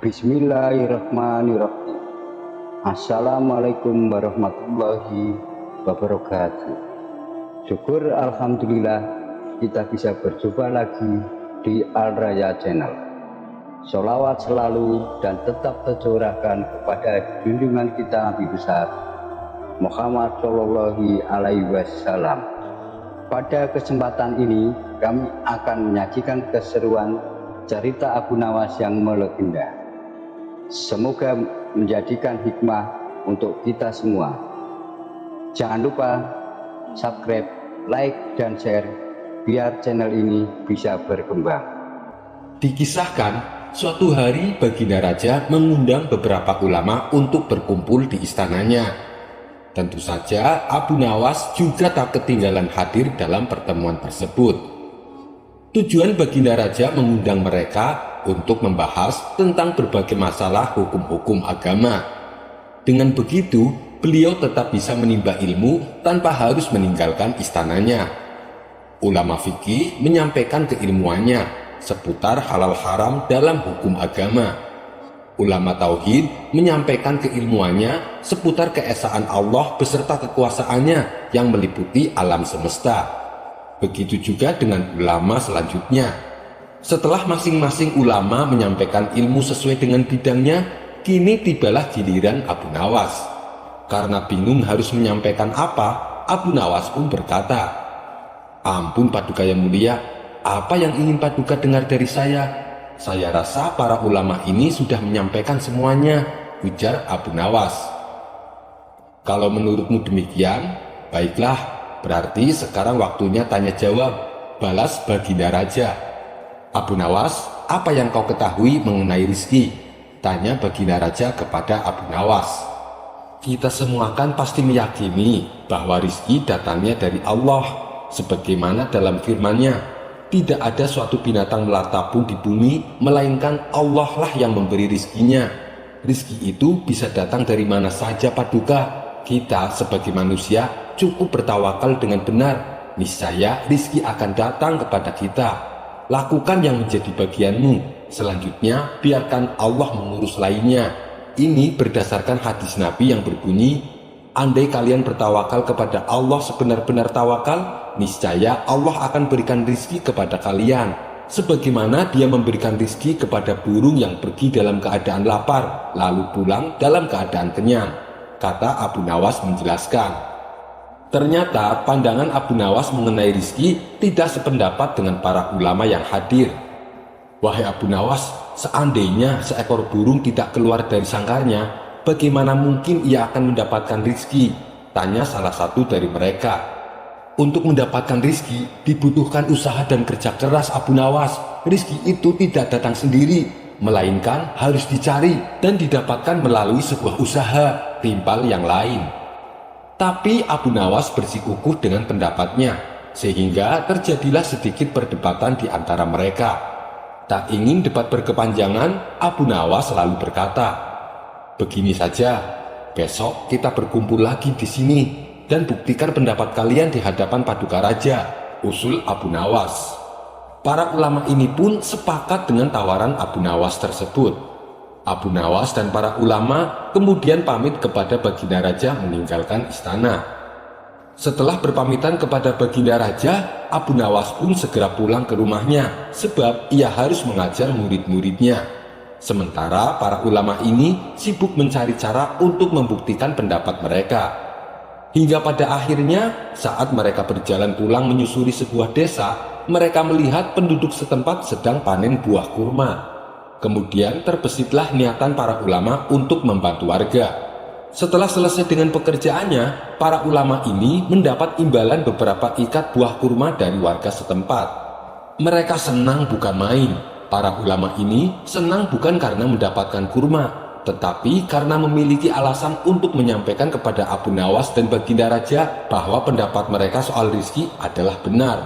Bismillahirrahmanirrahim. Assalamualaikum warahmatullahi wabarakatuh. Syukur alhamdulillah kita bisa berjumpa lagi di Al Raya Channel. Sholawat selalu dan tetap tercurahkan kepada junjungan kita Nabi besar Muhammad Shallallahu Alaihi Wasallam. Pada kesempatan ini kami akan menyajikan keseruan cerita Abu Nawas yang melegenda. Semoga menjadikan hikmah untuk kita semua. Jangan lupa subscribe, like, dan share biar channel ini bisa berkembang. Dikisahkan, suatu hari Baginda Raja mengundang beberapa ulama untuk berkumpul di istananya. Tentu saja Abu Nawas juga tak ketinggalan hadir dalam pertemuan tersebut. Tujuan Baginda Raja mengundang mereka untuk membahas tentang berbagai masalah hukum-hukum agama. Dengan begitu, beliau tetap bisa menimba ilmu tanpa harus meninggalkan istananya. Ulama fikih menyampaikan keilmuannya seputar halal haram dalam hukum agama. Ulama tauhid menyampaikan keilmuannya seputar keesaan Allah beserta kekuasaannya yang meliputi alam semesta. Begitu juga dengan ulama selanjutnya. Setelah masing-masing ulama menyampaikan ilmu sesuai dengan bidangnya, kini tibalah giliran Abu Nawas. Karena bingung harus menyampaikan apa, Abu Nawas pun berkata, "Ampun Paduka yang mulia, apa yang ingin Paduka dengar dari saya? Saya rasa para ulama ini sudah menyampaikan semuanya," ujar Abu Nawas. "Kalau menurutmu demikian, baiklah, berarti sekarang waktunya tanya jawab," balas Baginda Raja. "Abu Nawas, apa yang kau ketahui mengenai rizki?" tanya Baginda Raja kepada Abu Nawas. "Kita semua kan pasti meyakini bahwa rizki datangnya dari Allah. Sebagaimana dalam firman-Nya, tidak ada suatu binatang melata pun di bumi, melainkan Allah lah yang memberi rizkinya. Rizki itu bisa datang dari mana saja Paduka. Kita sebagai manusia cukup bertawakal dengan benar. Niscaya rizki akan datang kepada kita. Lakukan yang menjadi bagianmu. Selanjutnya biarkan Allah mengurus lainnya." Ini berdasarkan hadis Nabi yang berbunyi, "Andai kalian bertawakal kepada Allah sebenar-benar tawakal, niscaya Allah akan berikan rizki kepada kalian, sebagaimana Dia memberikan rizki kepada burung yang pergi dalam keadaan lapar, lalu pulang dalam keadaan kenyang," kata Abu Nawas menjelaskan. Ternyata pandangan Abu Nawas mengenai rizki tidak sependapat dengan para ulama yang hadir. "Wahai Abu Nawas, seandainya seekor burung tidak keluar dari sangkarnya, bagaimana mungkin ia akan mendapatkan rizki?" tanya salah satu dari mereka. "Untuk mendapatkan rizki dibutuhkan usaha dan kerja keras Abu Nawas. Rizki itu tidak datang sendiri, melainkan harus dicari dan didapatkan melalui sebuah usaha," timpal yang lain. Tapi Abu Nawas bersikukuh dengan pendapatnya, sehingga terjadilah sedikit perdebatan di antara mereka. Tak ingin debat berkepanjangan, Abu Nawas lalu berkata, "Begini saja, besok kita berkumpul lagi di sini dan buktikan pendapat kalian di hadapan Paduka Raja," usul Abu Nawas. Para ulama ini pun sepakat dengan tawaran Abu Nawas tersebut. Abu Nawas dan para ulama kemudian pamit kepada Baginda Raja meninggalkan istana. Setelah berpamitan kepada Baginda Raja, Abu Nawas pun segera pulang ke rumahnya sebab ia harus mengajar murid-muridnya. Sementara para ulama ini sibuk mencari cara untuk membuktikan pendapat mereka. Hingga pada akhirnya saat mereka berjalan pulang menyusuri sebuah desa, mereka melihat penduduk setempat sedang panen buah kurma. Kemudian terbesitlah niatan para ulama untuk membantu warga. Setelah selesai dengan pekerjaannya, para ulama ini mendapat imbalan beberapa ikat buah kurma dari warga setempat. Mereka senang bukan main. Para ulama ini senang bukan karena mendapatkan kurma, tetapi karena memiliki alasan untuk menyampaikan kepada Abu Nawas dan Baginda Raja bahwa pendapat mereka soal rizki adalah benar.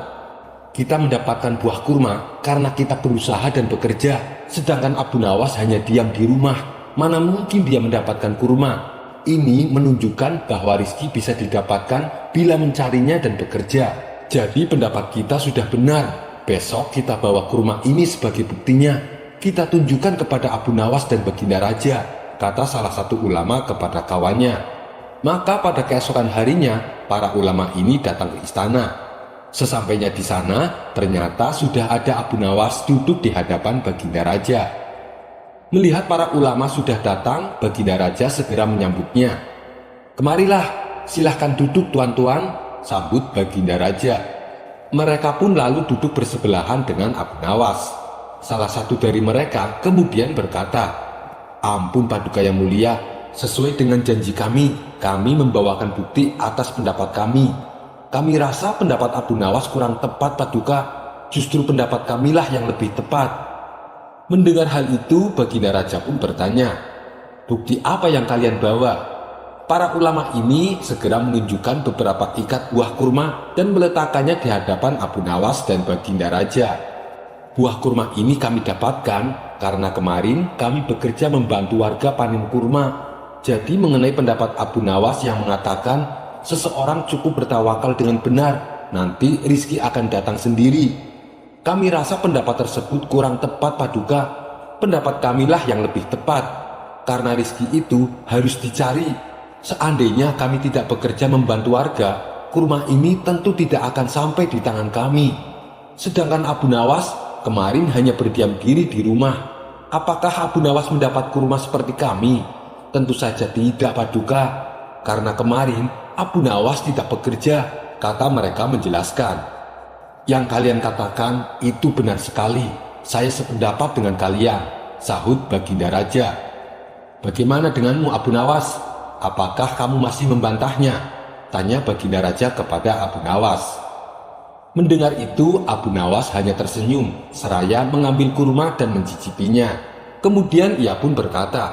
"Kita mendapatkan buah kurma karena kita berusaha dan bekerja, sedangkan Abu Nawas hanya diam di rumah. Mana mungkin dia mendapatkan kurma?" Ini menunjukkan bahwa rizki bisa didapatkan bila mencarinya dan bekerja. Jadi pendapat kita sudah benar. Besok kita bawa kurma ini sebagai buktinya. kita tunjukkan kepada Abu Nawas dan Baginda Raja, kata salah satu ulama kepada kawannya. Maka pada keesokan harinya, para ulama ini datang ke istana. Sesampainya di sana, ternyata sudah ada Abu Nawas duduk di hadapan Baginda Raja. Melihat para ulama sudah datang, Baginda Raja segera menyambutnya. "Kemarilah, silahkan duduk tuan-tuan," sambut Baginda Raja. Mereka pun lalu duduk bersebelahan dengan Abu Nawas. Salah satu dari mereka kemudian berkata, "Ampun Paduka yang mulia, sesuai dengan janji kami membawakan bukti atas pendapat kami. Kami rasa pendapat Abu Nawas kurang tepat Paduka, justru pendapat kamilah yang lebih tepat." Mendengar hal itu, Baginda Raja pun bertanya, "Bukti apa yang kalian bawa?" Para ulama ini segera menunjukkan beberapa ikat buah kurma dan meletakkannya di hadapan Abu Nawas dan Baginda Raja. "Buah kurma ini kami dapatkan karena kemarin kami bekerja membantu warga panen kurma. Jadi mengenai pendapat Abu Nawas yang mengatakan seseorang cukup bertawakal dengan benar, nanti rizki akan datang sendiri. Kami rasa pendapat tersebut kurang tepat Paduka. Pendapat kamilah yang lebih tepat, karena rizki itu harus dicari. Seandainya kami tidak bekerja membantu warga, kurma ini tentu tidak akan sampai di tangan kami. Sedangkan Abu Nawas kemarin hanya berdiam diri di rumah. Apakah Abu Nawas mendapat kurma seperti kami? Tentu saja tidak Paduka, karena kemarin Abu Nawas tidak bekerja," kata mereka menjelaskan. "Yang kalian katakan itu benar sekali. Saya sependapat dengan kalian," sahut Baginda Raja. "Bagaimana denganmu Abu Nawas? Apakah kamu masih membantahnya?" tanya Baginda Raja kepada Abu Nawas. Mendengar itu, Abu Nawas hanya tersenyum seraya mengambil kurma dan mencicipinya. Kemudian ia pun berkata,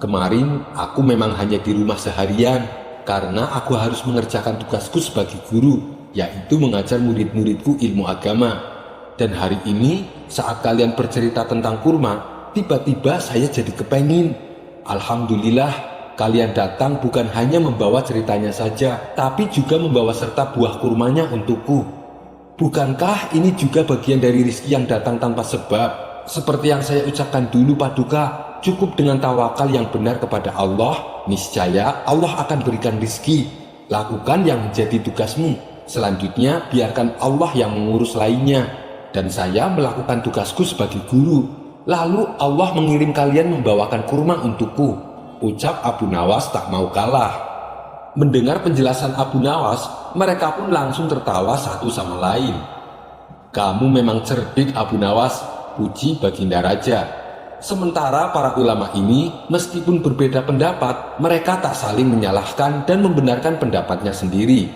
"Kemarin aku memang hanya di rumah seharian karena aku harus mengerjakan tugasku sebagai guru, yaitu mengajar murid-muridku ilmu agama. Dan hari ini saat kalian bercerita tentang kurma, tiba-tiba saya jadi kepengin. Alhamdulillah, kalian datang bukan hanya membawa ceritanya saja, tapi juga membawa serta buah kurmanya untukku. Bukankah ini juga bagian dari rizki yang datang tanpa sebab? Seperti yang saya ucapkan dulu Paduka, cukup dengan tawakal yang benar kepada Allah, niscaya Allah akan berikan rizki. Lakukan yang menjadi tugasmu. Selanjutnya biarkan Allah yang mengurus lainnya. Dan saya melakukan tugasku sebagai guru. Lalu Allah mengirim kalian membawakan kurma untukku," ucap Abu Nawas tak mau kalah. Mendengar penjelasan Abu Nawas, mereka pun langsung tertawa satu sama lain. "Kamu memang cerdik Abu Nawas," puji Baginda Raja. Sementara para ulama ini meskipun berbeda pendapat, mereka tak saling menyalahkan dan membenarkan pendapatnya sendiri.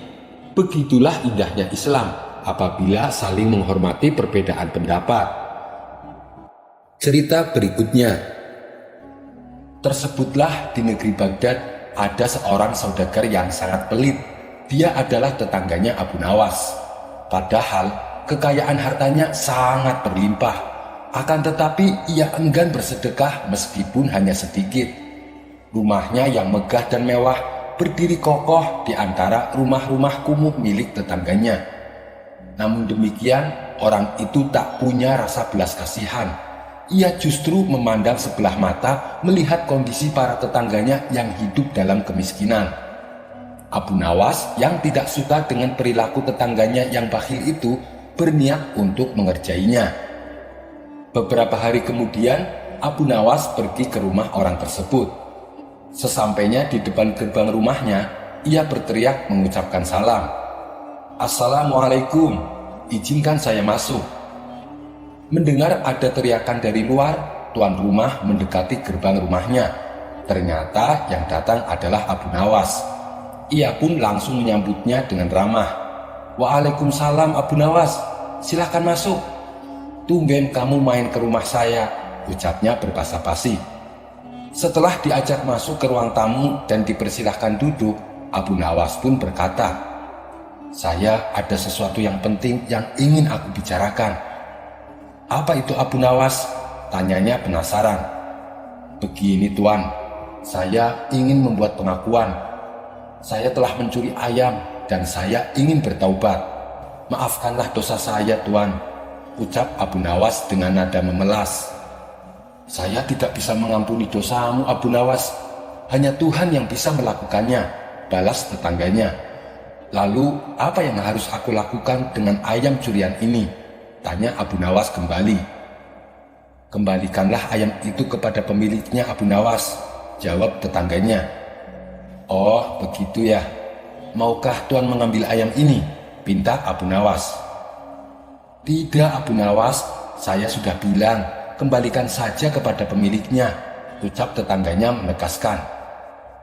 Begitulah indahnya Islam apabila saling menghormati perbedaan pendapat. Cerita berikutnya. Tersebutlah di negeri Baghdad ada seorang saudagar yang sangat pelit. Dia adalah tetangganya Abu Nawas. Padahal kekayaan hartanya sangat berlimpah. Akan tetapi ia enggan bersedekah meskipun hanya sedikit. Rumahnya yang megah dan mewah berdiri kokoh di antara rumah-rumah kumuh milik tetangganya. Namun demikian, orang itu tak punya rasa belas kasihan. Ia justru memandang sebelah mata melihat kondisi para tetangganya yang hidup dalam kemiskinan. Abu Nawas yang tidak suka dengan perilaku tetangganya yang bakhil itu berniat untuk mengerjainya. Beberapa hari kemudian, Abu Nawas pergi ke rumah orang tersebut. Sesampainya di depan gerbang rumahnya, ia berteriak mengucapkan salam. "Assalamualaikum, izinkan saya masuk." Mendengar ada teriakan dari luar, tuan rumah mendekati gerbang rumahnya. Ternyata yang datang adalah Abu Nawas. Ia pun langsung menyambutnya dengan ramah. "Waalaikumsalam Abu Nawas, silakan masuk." "Tumben kamu main ke rumah saya," ucapnya berbahasa basi. Setelah diajak masuk ke ruang tamu dan dipersilahkan duduk, Abu Nawas pun berkata, "Saya ada sesuatu yang penting yang ingin aku bicarakan." "Apa itu Abu Nawas?" tanyanya penasaran. "Begini tuan, saya ingin membuat pengakuan. Saya telah mencuri ayam dan saya ingin bertaubat. Maafkanlah dosa saya tuan," ucap Abu Nawas dengan nada memelas. Saya tidak bisa mengampuni dosamu, Abu Nawas. Hanya Tuhan yang bisa melakukannya, balas tetangganya. Lalu, apa yang harus aku lakukan dengan ayam curian ini? Tanya Abu Nawas kembali. Kembalikanlah ayam itu kepada pemiliknya, Abu Nawas, jawab tetangganya. Oh, begitu ya. Maukah Tuan mengambil ayam ini? Pinta Abu Nawas. Tidak, Abu Nawas, saya sudah bilang, kembalikan saja kepada pemiliknya, ucap tetangganya menegaskan.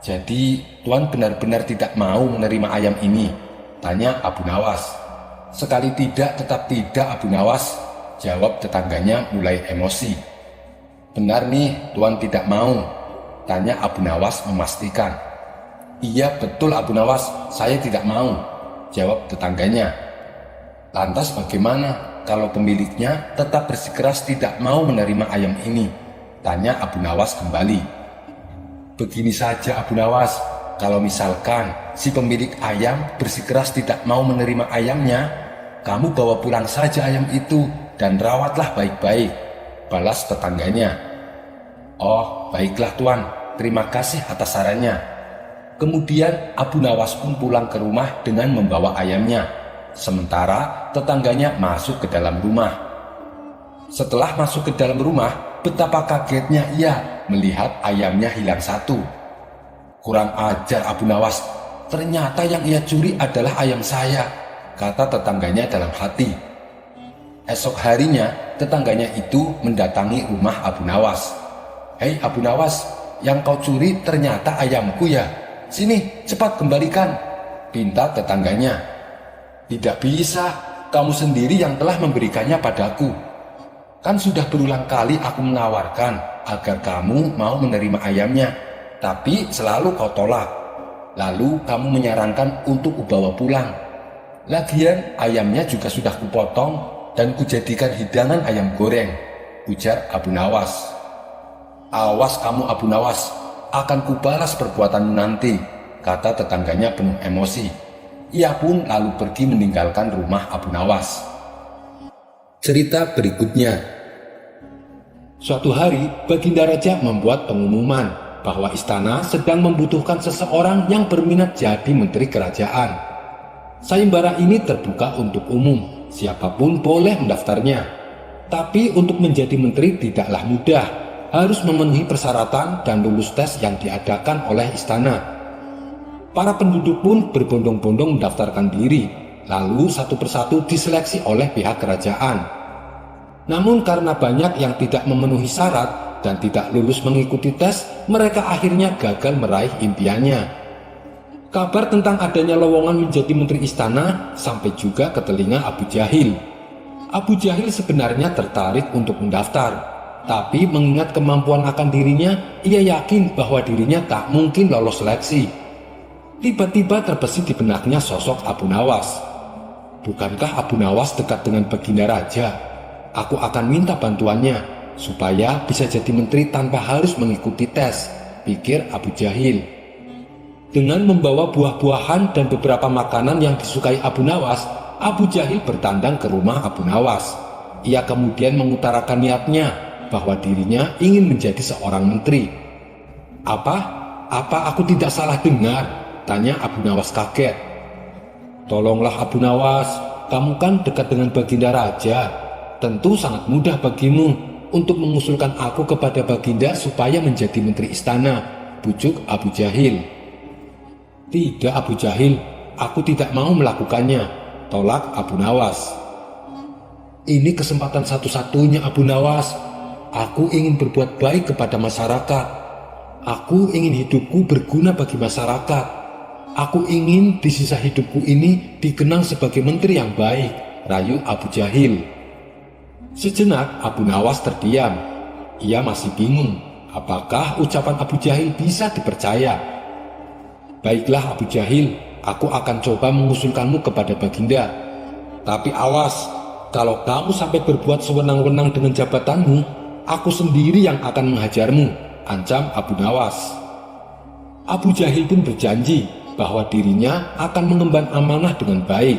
Jadi, Tuan benar-benar tidak mau menerima ayam ini? Tanya Abu Nawas. Sekali tidak, tetap tidak, Abu Nawas, jawab tetangganya mulai emosi. Benar nih, Tuan tidak mau? Tanya Abu Nawas memastikan. Iya, betul Abu Nawas, saya tidak mau, jawab tetangganya. Lantas bagaimana kalau pemiliknya tetap bersikeras tidak mau menerima ayam ini? Tanya Abu Nawas kembali. Begini saja Abu Nawas, kalau misalkan si pemilik ayam bersikeras tidak mau menerima ayamnya, kamu bawa pulang saja ayam itu dan rawatlah baik-baik, balas tetangganya. Oh, baiklah Tuan, terima kasih atas sarannya. Kemudian Abu Nawas pun pulang ke rumah dengan membawa ayamnya. Sementara tetangganya masuk ke dalam rumah. Setelah masuk ke dalam rumah, betapa kagetnya ia melihat ayamnya hilang satu. Kurang ajar Abu Nawas, ternyata yang ia curi adalah ayam saya, kata tetangganya dalam hati. Esok harinya, tetangganya itu mendatangi rumah Abu Nawas. Hei Abu Nawas, yang kau curi ternyata ayamku ya? Sini, cepat kembalikan, pinta tetangganya. Tidak bisa, kamu sendiri yang telah memberikannya padaku. Kan sudah berulang kali aku menawarkan agar kamu mau menerima ayamnya, tapi selalu kau tolak. Lalu kamu menyarankan untuk kubawa pulang. Lagian ayamnya juga sudah kupotong dan kujadikan hidangan ayam goreng, ujar Abu Nawas. Awas kamu Abu Nawas, akan kubalas perbuatanmu nanti, kata tetangganya penuh emosi. Ia pun lalu pergi meninggalkan rumah Abu Nawas. Cerita berikutnya. Suatu hari, Baginda Raja membuat pengumuman bahwa istana sedang membutuhkan seseorang yang berminat jadi menteri kerajaan. Sayembara ini terbuka untuk umum, siapapun boleh mendaftarnya. Tapi untuk menjadi menteri tidaklah mudah, harus memenuhi persyaratan dan lulus tes yang diadakan oleh istana. Para penduduk pun berbondong-bondong mendaftarkan diri, lalu satu persatu diseleksi oleh pihak kerajaan. Namun karena banyak yang tidak memenuhi syarat dan tidak lulus mengikuti tes, mereka akhirnya gagal meraih impiannya. Kabar tentang adanya lowongan menjadi menteri istana sampai juga ke telinga Abu Jahil. Abu Jahil sebenarnya tertarik untuk mendaftar, tapi mengingat kemampuan akan dirinya, ia yakin bahwa dirinya tak mungkin lolos seleksi. Tiba-tiba terbesit di benaknya sosok Abu Nawas. Bukankah Abu Nawas dekat dengan Baginda Raja? Aku akan minta bantuannya supaya bisa jadi menteri tanpa harus mengikuti tes, pikir Abu Jahil. Dengan membawa buah-buahan dan beberapa makanan yang disukai Abu Nawas, Abu Jahil bertandang ke rumah Abu Nawas. Ia kemudian mengutarakan niatnya bahwa dirinya ingin menjadi seorang menteri. Apa aku tidak salah dengar? Tanya Abu Nawas kaget. Tolonglah Abu Nawas, kamu kan dekat dengan Baginda Raja. Tentu sangat mudah bagimu untuk mengusulkan aku kepada Baginda supaya menjadi menteri istana, bujuk Abu Jahil. Tidak Abu Jahil, aku tidak mau melakukannya, tolak Abu Nawas. Ini kesempatan satu-satunya Abu Nawas. Aku ingin berbuat baik kepada masyarakat. Aku ingin hidupku berguna bagi masyarakat. Aku ingin di sisa hidupku ini dikenang sebagai menteri yang baik, rayu Abu Jahil. Sejenak Abu Nawas terdiam. Ia masih bingung, apakah ucapan Abu Jahil bisa dipercaya. Baiklah Abu Jahil, aku akan coba mengusulkanmu kepada Baginda. Tapi awas, kalau kamu sampai berbuat sewenang-wenang dengan jabatanmu, aku sendiri yang akan menghajarmu, ancam Abu Nawas. Abu Jahil pun berjanji bahwa dirinya akan mengemban amanah dengan baik.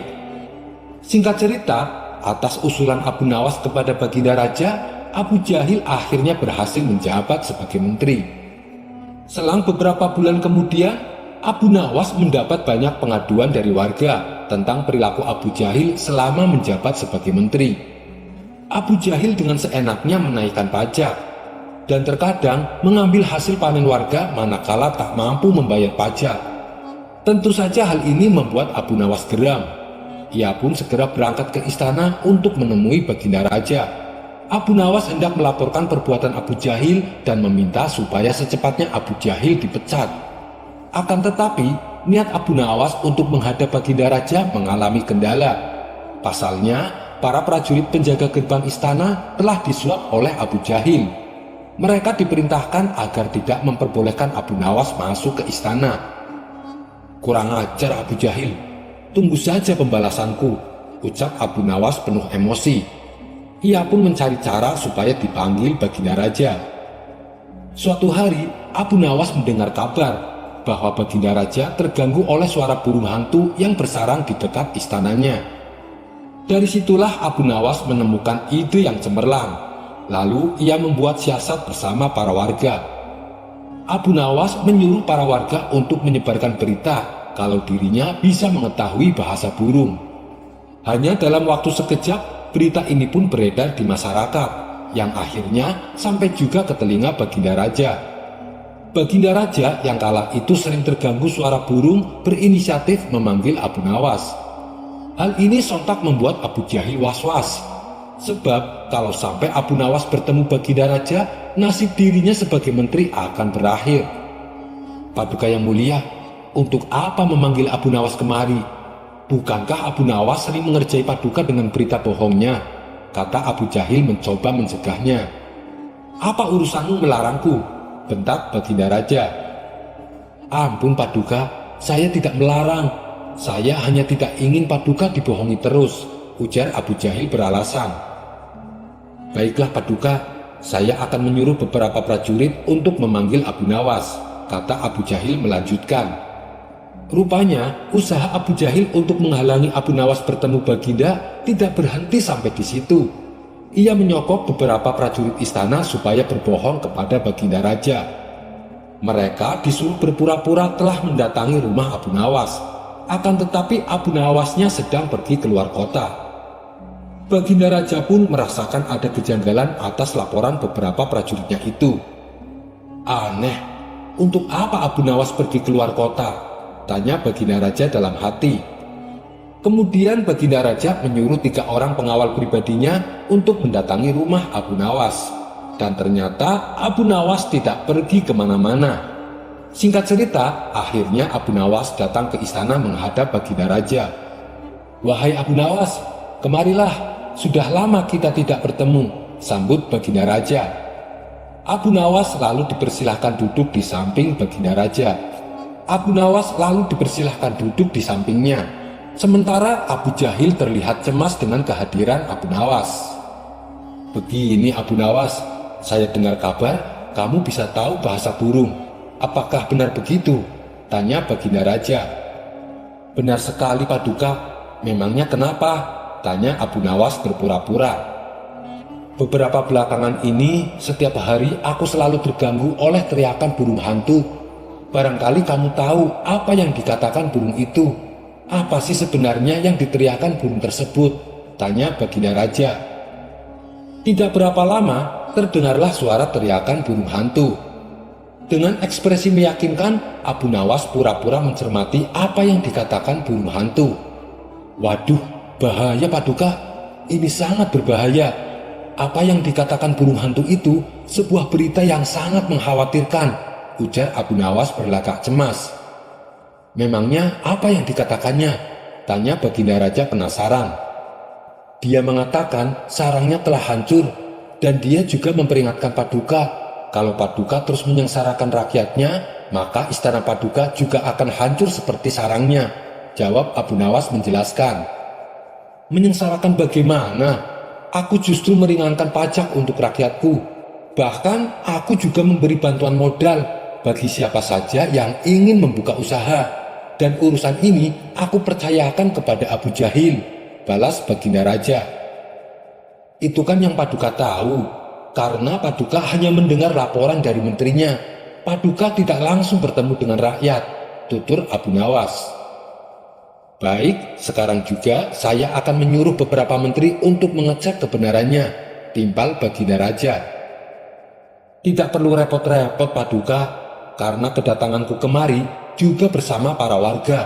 Singkat cerita, atas usulan Abu Nawas kepada Baginda Raja, Abu Jahil akhirnya berhasil menjabat sebagai menteri. Selang beberapa bulan kemudian, Abu Nawas mendapat banyak pengaduan dari warga tentang perilaku Abu Jahil selama menjabat sebagai menteri. Abu Jahil dengan seenaknya menaikkan pajak dan terkadang mengambil hasil panen warga manakala tak mampu membayar pajak. Tentu saja hal ini membuat Abu Nawas geram. Ia pun segera berangkat ke istana untuk menemui Baginda Raja. Abu Nawas hendak melaporkan perbuatan Abu Jahil dan meminta supaya secepatnya Abu Jahil dipecat. Akan tetapi, niat Abu Nawas untuk menghadap Baginda Raja mengalami kendala. Pasalnya, para prajurit penjaga gerbang istana telah disuap oleh Abu Jahil. Mereka diperintahkan agar tidak memperbolehkan Abu Nawas masuk ke istana. "Kurang ajar Abu Jahil, tunggu saja pembalasanku," ucap Abu Nawas penuh emosi. Ia pun mencari cara supaya dipanggil Baginda Raja. Suatu hari, Abu Nawas mendengar kabar bahwa Baginda Raja terganggu oleh suara burung hantu yang bersarang di dekat istananya. Dari situlah Abu Nawas menemukan ide yang cemerlang. Lalu ia membuat siasat bersama para warga. Abu Nawas menyuruh para warga untuk menyebarkan berita kalau dirinya bisa mengetahui bahasa burung. Hanya dalam waktu sekejap, berita ini pun beredar di masyarakat, yang akhirnya sampai juga ke telinga Baginda Raja. Baginda Raja yang kala itu sering terganggu suara burung berinisiatif memanggil Abu Nawas. Hal ini sontak membuat Abu Jahil was-was. Sebab kalau sampai Abu Nawas bertemu Baginda Raja, nasib dirinya sebagai menteri akan berakhir. "Paduka yang mulia, untuk apa memanggil Abu Nawas kemari? Bukankah Abu Nawas sering mengerjai Paduka dengan berita bohongnya?" kata Abu Jahil mencoba mencegahnya. "Apa urusanmu melarangku?" bentak Baginda Raja. "Ampun Paduka, saya tidak melarang. Saya hanya tidak ingin Paduka dibohongi terus," ujar Abu Jahil beralasan. "Baiklah Paduka, saya akan menyuruh beberapa prajurit untuk memanggil Abu Nawas," kata Abu Jahil melanjutkan. Rupanya usaha Abu Jahil untuk menghalangi Abu Nawas bertemu Baginda tidak berhenti sampai di situ. Ia menyokop beberapa prajurit istana supaya berbohong kepada Baginda Raja. Mereka disuruh berpura-pura telah mendatangi rumah Abu Nawas. Akan tetapi Abu Nawasnya sedang pergi keluar kota. Baginda Raja pun merasakan ada kejanggalan atas laporan beberapa prajuritnya itu. "Aneh, untuk apa Abu Nawas pergi keluar kota?" tanya Baginda Raja dalam hati. Kemudian Baginda Raja menyuruh 3 orang pengawal pribadinya untuk mendatangi rumah Abu Nawas. Dan ternyata Abu Nawas tidak pergi kemana-mana. Singkat cerita, akhirnya Abu Nawas datang ke istana menghadap Baginda Raja. "Wahai Abu Nawas, kemarilah. Sudah lama kita tidak bertemu," sambut Baginda Raja. Abu Nawas lalu dipersilahkan duduk di samping Baginda Raja. Abu Nawas lalu dipersilahkan duduk di sampingnya. Sementara Abu Jahil terlihat cemas dengan kehadiran Abu Nawas. "Begini Abu Nawas, saya dengar kabar kamu bisa tahu bahasa burung. Apakah benar begitu?" tanya Baginda Raja. "Benar sekali Paduka. Memangnya kenapa?" tanya Abu Nawas berpura-pura. "Beberapa belakangan ini, setiap hari aku selalu terganggu oleh teriakan burung hantu. Barangkali kamu tahu apa yang dikatakan burung itu. Apa sih sebenarnya yang diteriakan burung tersebut?" tanya Baginda Raja. Tidak berapa lama, terdengarlah suara teriakan burung hantu. Dengan ekspresi meyakinkan, Abu Nawas pura-pura mencermati apa yang dikatakan burung hantu. "Waduh, bahaya Paduka, ini sangat berbahaya. Apa yang dikatakan burung hantu itu sebuah berita yang sangat mengkhawatirkan," ujar Abu Nawas berlagak cemas. "Memangnya apa yang dikatakannya?" tanya Baginda Raja penasaran. "Dia mengatakan sarangnya telah hancur dan dia juga memperingatkan Paduka kalau Paduka terus menyengsarakan rakyatnya, maka istana Paduka juga akan hancur seperti sarangnya," jawab Abu Nawas menjelaskan. "Menyengsarakan bagaimana? Aku justru meringankan pajak untuk rakyatku. Bahkan aku juga memberi bantuan modal bagi siapa saja yang ingin membuka usaha. Dan urusan ini aku percayakan kepada Abu Jahil," balas Baginda Raja. "Itu kan yang Paduka tahu. karena Paduka hanya mendengar laporan dari menterinya. Paduka tidak langsung bertemu dengan rakyat, tutur Abu Nawas. Baik, sekarang juga saya akan menyuruh beberapa menteri untuk mengecek kebenarannya, timpal Baginda Raja. Tidak perlu repot-repot Paduka, karena kedatanganku kemari juga bersama para warga.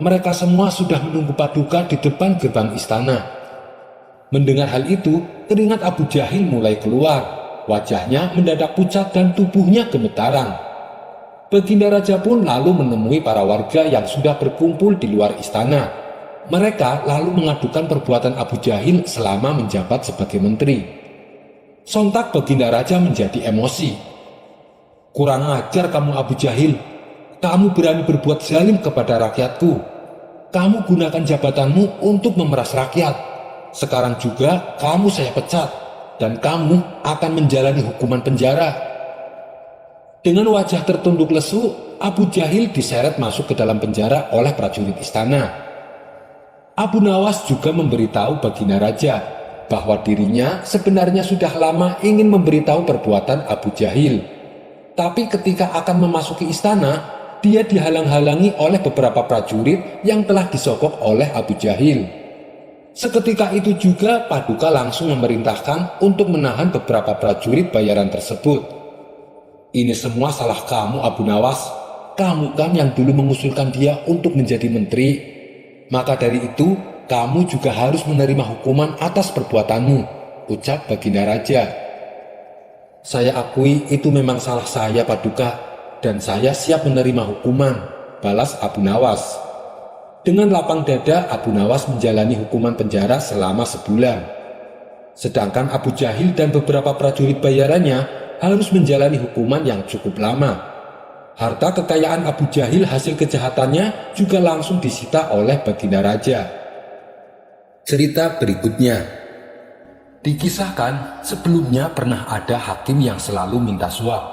Mereka semua sudah menunggu Paduka di depan gerbang istana. Mendengar hal itu, keringat Abu Jahil mulai keluar. Wajahnya mendadak pucat dan tubuhnya gemetaran. Baginda Raja pun lalu menemui para warga yang sudah berkumpul di luar istana. Mereka lalu mengadukan perbuatan Abu Jahil selama menjabat sebagai menteri. Sontak Baginda Raja menjadi emosi. Kurang ajar kamu Abu Jahil. Kamu berani berbuat zalim kepada rakyatku. Kamu gunakan jabatanmu untuk memeras rakyat. Sekarang juga kamu saya pecat. Dan kamu akan menjalani hukuman penjara. Dengan wajah tertunduk lesu, Abu Jahil diseret masuk ke dalam penjara oleh prajurit istana. Abu Nawas juga memberitahu Baginda Raja bahwa dirinya sebenarnya sudah lama ingin memberitahu perbuatan Abu Jahil. Tapi ketika akan memasuki istana, dia dihalang-halangi oleh beberapa prajurit yang telah disogok oleh Abu Jahil. Seketika itu juga Paduka langsung memerintahkan untuk menahan beberapa prajurit bayaran tersebut. Ini semua salah kamu Abu Nawas. Kamu kan yang dulu mengusulkan dia untuk menjadi menteri. Maka dari itu, kamu juga harus menerima hukuman atas perbuatanmu, ucap Baginda Raja. Saya akui itu memang salah saya Paduka, dan saya siap menerima hukuman, balas Abu Nawas. Dengan lapang dada, Abu Nawas menjalani hukuman penjara selama sebulan. Sedangkan Abu Jahil dan beberapa prajurit bayarannya harus menjalani hukuman yang cukup lama. Harta kekayaan Abu Jahil hasil kejahatannya juga langsung disita oleh Baginda Raja. Cerita berikutnya. Dikisahkan sebelumnya pernah ada hakim yang selalu minta suap.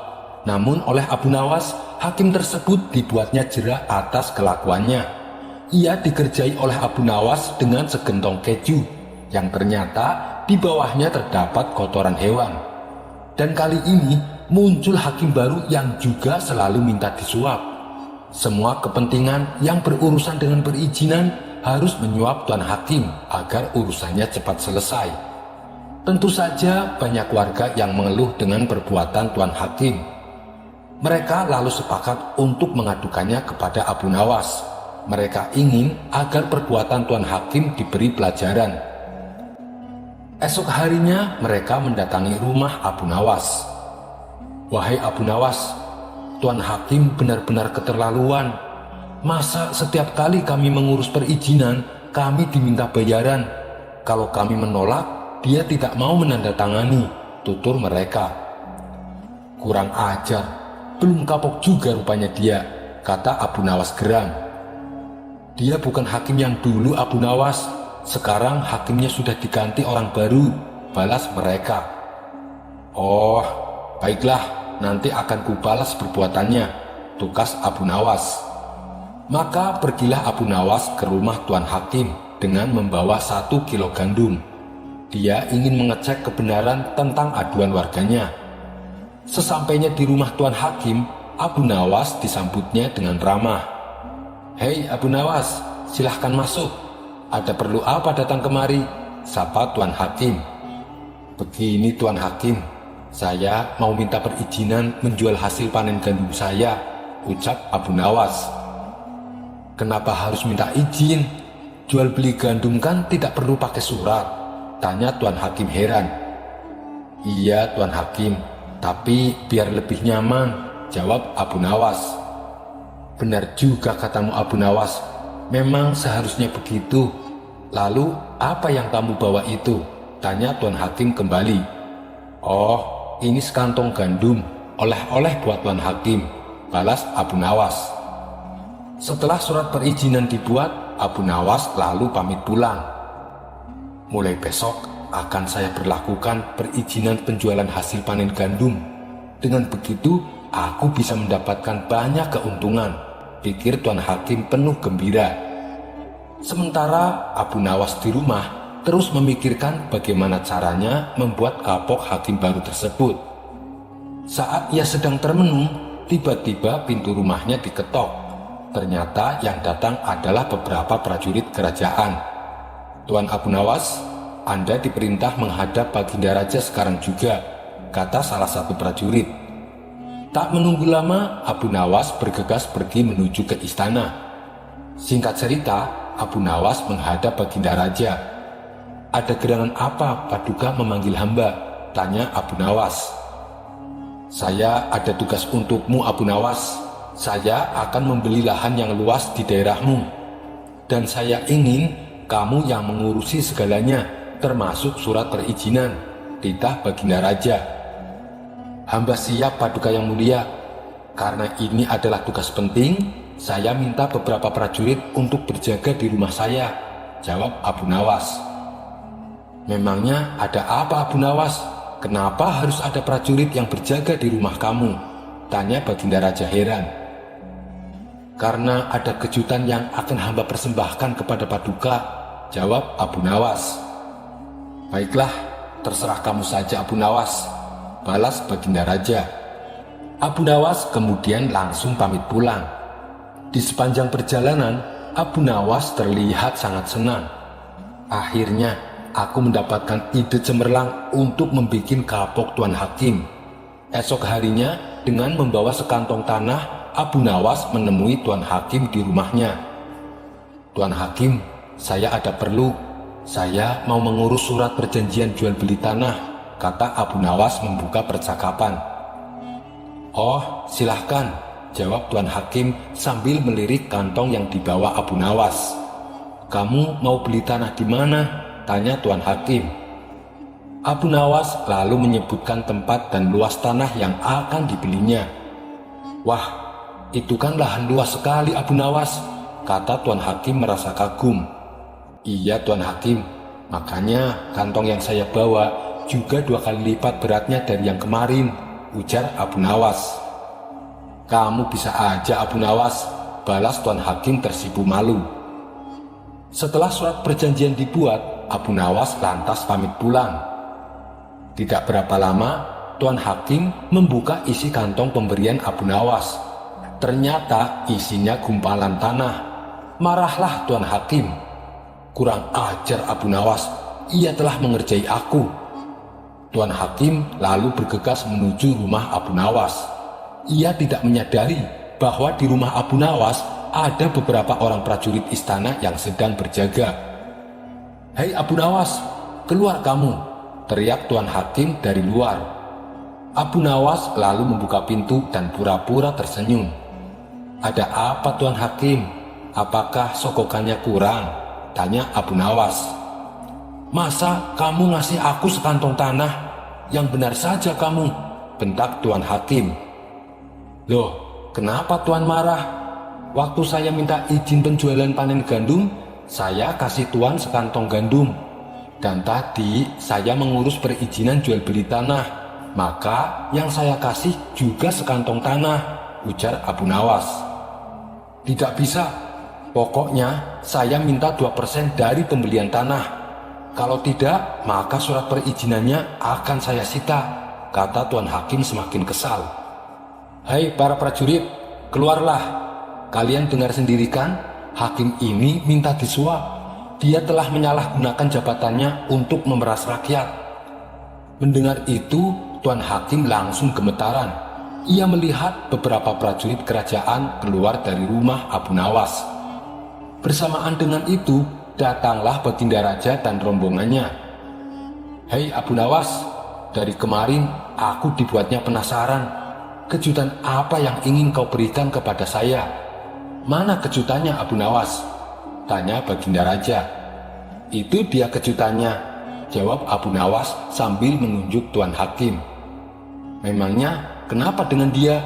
Namun oleh Abu Nawas, hakim tersebut dibuatnya jera atas kelakuannya. Ia dikerjai oleh Abu Nawas dengan segentong keju yang ternyata di bawahnya terdapat kotoran hewan. Dan kali ini muncul hakim baru yang juga selalu minta disuap. Semua kepentingan yang berurusan dengan perizinan harus menyuap tuan hakim agar urusannya cepat selesai. Tentu saja banyak warga yang mengeluh dengan perbuatan tuan hakim. Mereka lalu sepakat untuk mengadukannya kepada Abu Nawas. Mereka ingin agar perbuatan tuan hakim diberi pelajaran. Esok harinya mereka mendatangi rumah Abu Nawas. Wahai Abu Nawas, tuan hakim benar-benar keterlaluan. Masa setiap kali kami mengurus perizinan, kami diminta bayaran. Kalau kami menolak, dia tidak mau menandatangani, tutur mereka. Kurang ajar, belum kapok juga rupanya dia, kata Abu Nawas geram. Dia bukan hakim yang dulu Abu Nawas, sekarang hakimnya sudah diganti orang baru, balas mereka. Oh, baiklah, nanti akan kubalas perbuatannya, tukas Abu Nawas. Maka pergilah Abu Nawas ke rumah tuan hakim dengan membawa 1 kilo gandum. Dia ingin mengecek kebenaran tentang aduan warganya. Sesampainya di rumah tuan hakim, Abu Nawas disambutnya dengan ramah. Hei Abu Nawas, silahkan masuk. Ada perlu apa datang kemari? Sapa tuan hakim. Begini tuan hakim, saya mau minta perizinan menjual hasil panen gandum saya, ucap Abu Nawas. Kenapa harus minta izin? Jual beli gandum kan tidak perlu pakai surat, tanya tuan hakim heran. Iya tuan hakim, tapi biar lebih nyaman, jawab Abu Nawas. Benar juga katamu Abu Nawas, memang seharusnya begitu. Lalu apa yang kamu bawa itu? Tanya tuan hakim kembali. Oh, ini sekantong gandum, oleh-oleh buat tuan hakim, balas Abu Nawas. Setelah surat perizinan dibuat, Abu Nawas lalu pamit pulang. Mulai besok akan saya berlakukan perizinan penjualan hasil panen gandum. Dengan begitu, aku bisa mendapatkan banyak keuntungan, pikir tuan hakim penuh gembira. Sementara Abu Nawas di rumah, terus memikirkan bagaimana caranya membuat kapok hakim baru tersebut. Saat ia sedang termenung, tiba-tiba pintu rumahnya diketok. Ternyata yang datang adalah beberapa prajurit kerajaan. "Tuan Abu Nawas, Anda diperintah menghadap Baginda Raja sekarang juga," kata salah satu prajurit. Tak menunggu lama, Abu Nawas bergegas pergi menuju ke istana. Singkat cerita, Abu Nawas menghadap Baginda Raja. "Ada gerangan apa Paduka memanggil hamba?" tanya Abu Nawas. "Saya ada tugas untukmu, Abu Nawas. Saya akan membeli lahan yang luas di daerahmu. Dan saya ingin kamu yang mengurusi segalanya, termasuk surat perizinan," titah Baginda Raja. "Hamba siap, Paduka yang mulia. Karena ini adalah tugas penting, saya minta beberapa prajurit untuk berjaga di rumah saya," jawab Abu Nawas. "Memangnya ada apa, Abu Nawas? Kenapa harus ada prajurit yang berjaga di rumah kamu?" tanya Baginda Raja heran. "Karena ada kejutan yang akan hamba persembahkan kepada Paduka," jawab Abu Nawas. "Baiklah, terserah kamu saja, Abu Nawas," balas Baginda Raja. Abu Nawas kemudian langsung pamit pulang. Di sepanjang perjalanan, Abu Nawas terlihat sangat senang. "Akhirnya aku mendapatkan ide cemerlang untuk membuat kapok Tuan Hakim." Esok harinya, dengan membawa sekantong tanah, Abu Nawas menemui Tuan Hakim di rumahnya. "Tuan Hakim, saya ada perlu. Saya mau mengurus surat perjanjian jual beli tanah," kata Abu Nawas membuka percakapan. "Oh, silahkan," jawab Tuan Hakim sambil melirik kantong yang dibawa Abu Nawas. "Kamu mau beli tanah di mana?" tanya Tuan Hakim. Abu Nawas lalu menyebutkan tempat dan luas tanah yang akan dibelinya. "Wah, itu kan lahan luas sekali, Abu Nawas," kata Tuan Hakim merasa kagum. "Iya, Tuan Hakim, makanya kantong yang saya bawa juga 2 kali lipat beratnya dari yang kemarin," ujar Abu Nawas. "Kamu bisa aja, Abu Nawas," balas Tuan Hakim tersipu malu. Setelah surat perjanjian dibuat, Abu Nawas lantas pamit pulang. Tidak berapa lama, Tuan Hakim membuka isi kantong pemberian Abu Nawas. Ternyata isinya gumpalan tanah. Marahlah Tuan Hakim. "Kurang ajar Abu Nawas, ia telah mengerjai aku." Tuan Hakim lalu bergegas menuju rumah Abu Nawas. Ia tidak menyadari bahwa di rumah Abu Nawas ada beberapa orang prajurit istana yang sedang berjaga. "Hei Abu Nawas, keluar kamu!" teriak Tuan Hakim dari luar. Abu Nawas lalu membuka pintu dan pura-pura tersenyum. "Ada apa Tuan Hakim? Apakah sogokannya kurang?" tanya Abu Nawas. "Masa kamu ngasih aku sekantong tanah? Yang benar saja kamu," bentak Tuan Hakim. "Loh, kenapa Tuan marah? Waktu saya minta izin penjualan panen gandum, saya kasih Tuan sekantong gandum. Dan tadi saya mengurus perizinan jual beli tanah, maka yang saya kasih juga sekantong tanah," ujar Abu Nawas. "Tidak bisa. Pokoknya saya minta 2% dari pembelian tanah. Kalau tidak, maka surat perizinannya akan saya sita," kata Tuan Hakim semakin kesal. "Hai para prajurit, keluarlah. Kalian dengar sendiri kan, hakim ini minta disuap. Dia telah menyalahgunakan jabatannya untuk memeras rakyat." Mendengar itu, Tuan Hakim langsung gemetaran. Ia melihat beberapa prajurit kerajaan keluar dari rumah Abu Nawas. Bersamaan dengan itu, datanglah Baginda Raja dan rombongannya. "Hei Abu Nawas, dari kemarin aku dibuatnya penasaran. Kejutan apa yang ingin kau berikan kepada saya?" "Mana kejutannya Abu Nawas?" tanya Baginda Raja. "Itu dia kejutannya," jawab Abu Nawas sambil menunjuk Tuan Hakim. "Memangnya kenapa dengan dia?"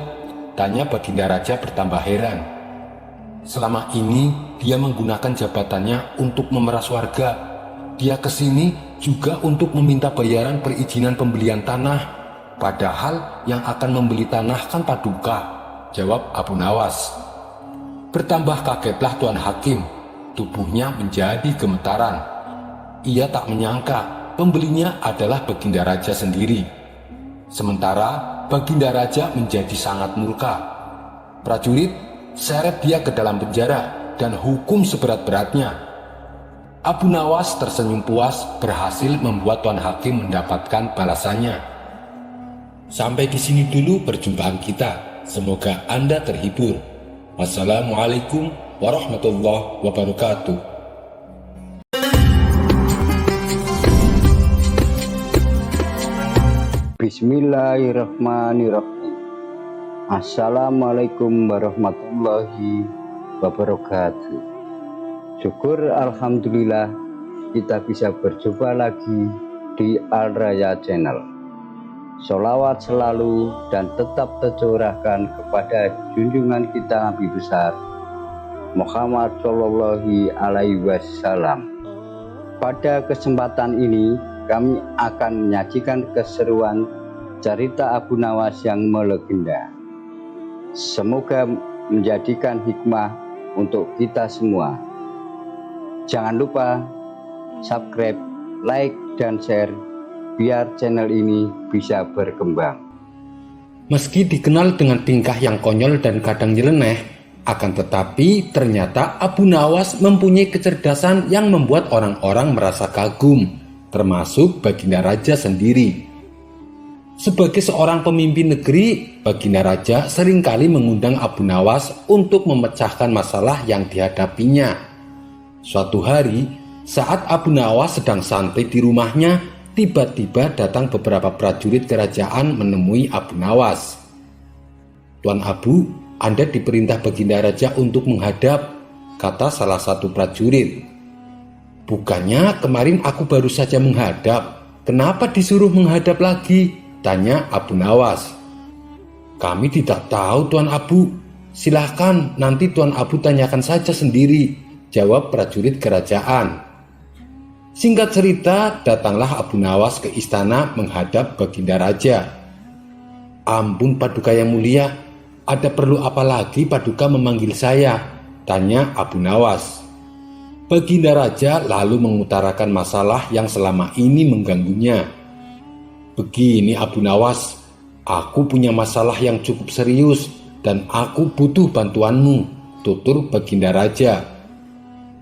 tanya Baginda Raja bertambah heran. "Selama ini dia menggunakan jabatannya untuk memeras warga. Dia kesini juga untuk meminta bayaran perizinan pembelian tanah. Padahal yang akan membeli tanah kan Paduka," jawab Abu Nawas. Bertambah kagetlah Tuan Hakim. Tubuhnya menjadi gemetaran. ia tak menyangka pembelinya adalah Baginda Raja sendiri. Sementara Baginda Raja menjadi sangat murka. Prajurit seret dia ke dalam penjara dan hukum seberat-beratnya. Abu Nawas tersenyum puas berhasil membuat Tuan Hakim mendapatkan balasannya. Sampai di sini dulu perjumpaan kita. Semoga Anda terhibur. Wassalamualaikum warahmatullahi wabarakatuh. Bismillahirrahmanirrahim. Assalamualaikum warahmatullahi wabarakatuh. Syukur alhamdulillah kita bisa berjumpa lagi di Al Raya Channel. Sholawat selalu dan tetap tercurahkan kepada junjungan kita Nabi besar Muhammad Shallallahu Alaihi Wasallam. Pada kesempatan ini kami akan menyajikan keseruan cerita Abu Nawas yang melegenda. Semoga menjadikan hikmah untuk kita semua. Jangan lupa subscribe, like, dan share biar channel ini bisa berkembang. Meski dikenal dengan tingkah yang konyol dan kadang nyeleneh, akan tetapi ternyata Abu Nawas mempunyai kecerdasan yang membuat orang-orang merasa kagum, termasuk Baginda Raja sendiri. Sebagai seorang pemimpin negeri, Baginda Raja seringkali mengundang Abu Nawas untuk memecahkan masalah yang dihadapinya. Suatu hari, saat Abu Nawas sedang santai di rumahnya, tiba-tiba datang beberapa prajurit kerajaan menemui Abu Nawas. "Tuan Abu, Anda diperintah Baginda Raja untuk menghadap," kata salah satu prajurit. "Bukannya kemarin aku baru saja menghadap, kenapa disuruh menghadap lagi?" tanya Abu Nawas. "Kami tidak tahu Tuan Abu, silahkan nanti Tuan Abu tanyakan saja sendiri," jawab prajurit kerajaan. Singkat cerita, datanglah Abu Nawas ke istana menghadap Baginda Raja. "Ampun Paduka yang mulia, ada perlu apa lagi Paduka memanggil saya?" tanya Abu Nawas. Baginda Raja lalu mengutarakan masalah yang selama ini mengganggunya. "Begini Abu Nawas, aku punya masalah yang cukup serius dan aku butuh bantuanmu," tutur Baginda Raja.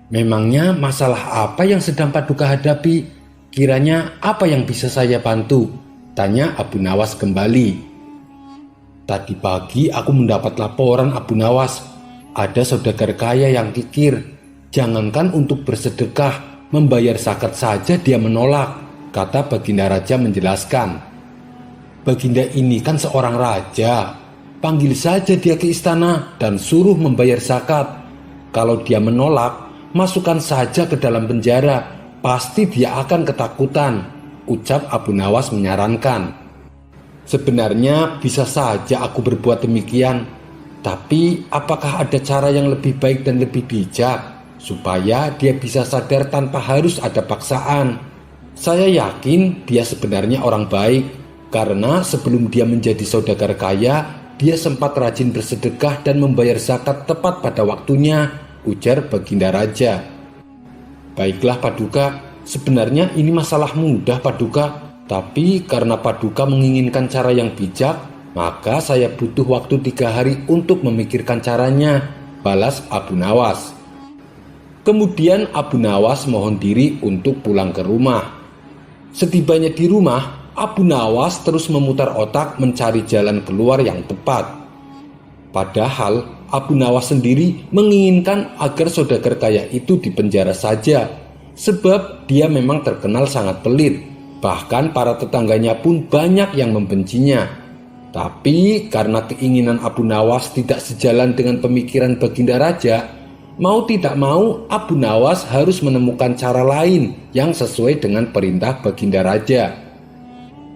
"Memangnya masalah apa yang sedang Paduka hadapi? Kiranya apa yang bisa saya bantu?" tanya Abu Nawas kembali. "Tadi pagi aku mendapat laporan Abu Nawas, ada saudagar kaya yang kikir. Jangankan untuk bersedekah, membayar zakat saja dia menolak," kata Baginda Raja menjelaskan. "Baginda ini kan seorang raja, panggil saja dia ke istana dan suruh membayar zakat. Kalau dia menolak, masukkan saja ke dalam penjara, pasti dia akan ketakutan," ucap Abu Nawas menyarankan. "Sebenarnya bisa saja aku berbuat demikian, tapi apakah ada cara yang lebih baik dan lebih bijak supaya dia bisa sadar tanpa harus ada paksaan? Saya yakin dia sebenarnya orang baik, karena sebelum dia menjadi saudagar kaya, dia sempat rajin bersedekah dan membayar zakat tepat pada waktunya," ujar Baginda Raja. "Baiklah Paduka, sebenarnya ini masalah mudah Paduka, tapi karena Paduka menginginkan cara yang bijak, maka saya butuh waktu 3 hari untuk memikirkan caranya," balas Abu Nawas. Kemudian Abu Nawas mohon diri untuk pulang ke rumah. Setibanya di rumah, Abu Nawas terus memutar otak mencari jalan keluar yang tepat. Padahal Abu Nawas sendiri menginginkan agar saudagar kaya itu dipenjara saja, sebab dia memang terkenal sangat pelit. Bahkan para tetangganya pun banyak yang membencinya. Tapi karena keinginan Abu Nawas tidak sejalan dengan pemikiran Baginda Raja, mau tidak mau Abu Nawas harus menemukan cara lain yang sesuai dengan perintah Baginda Raja.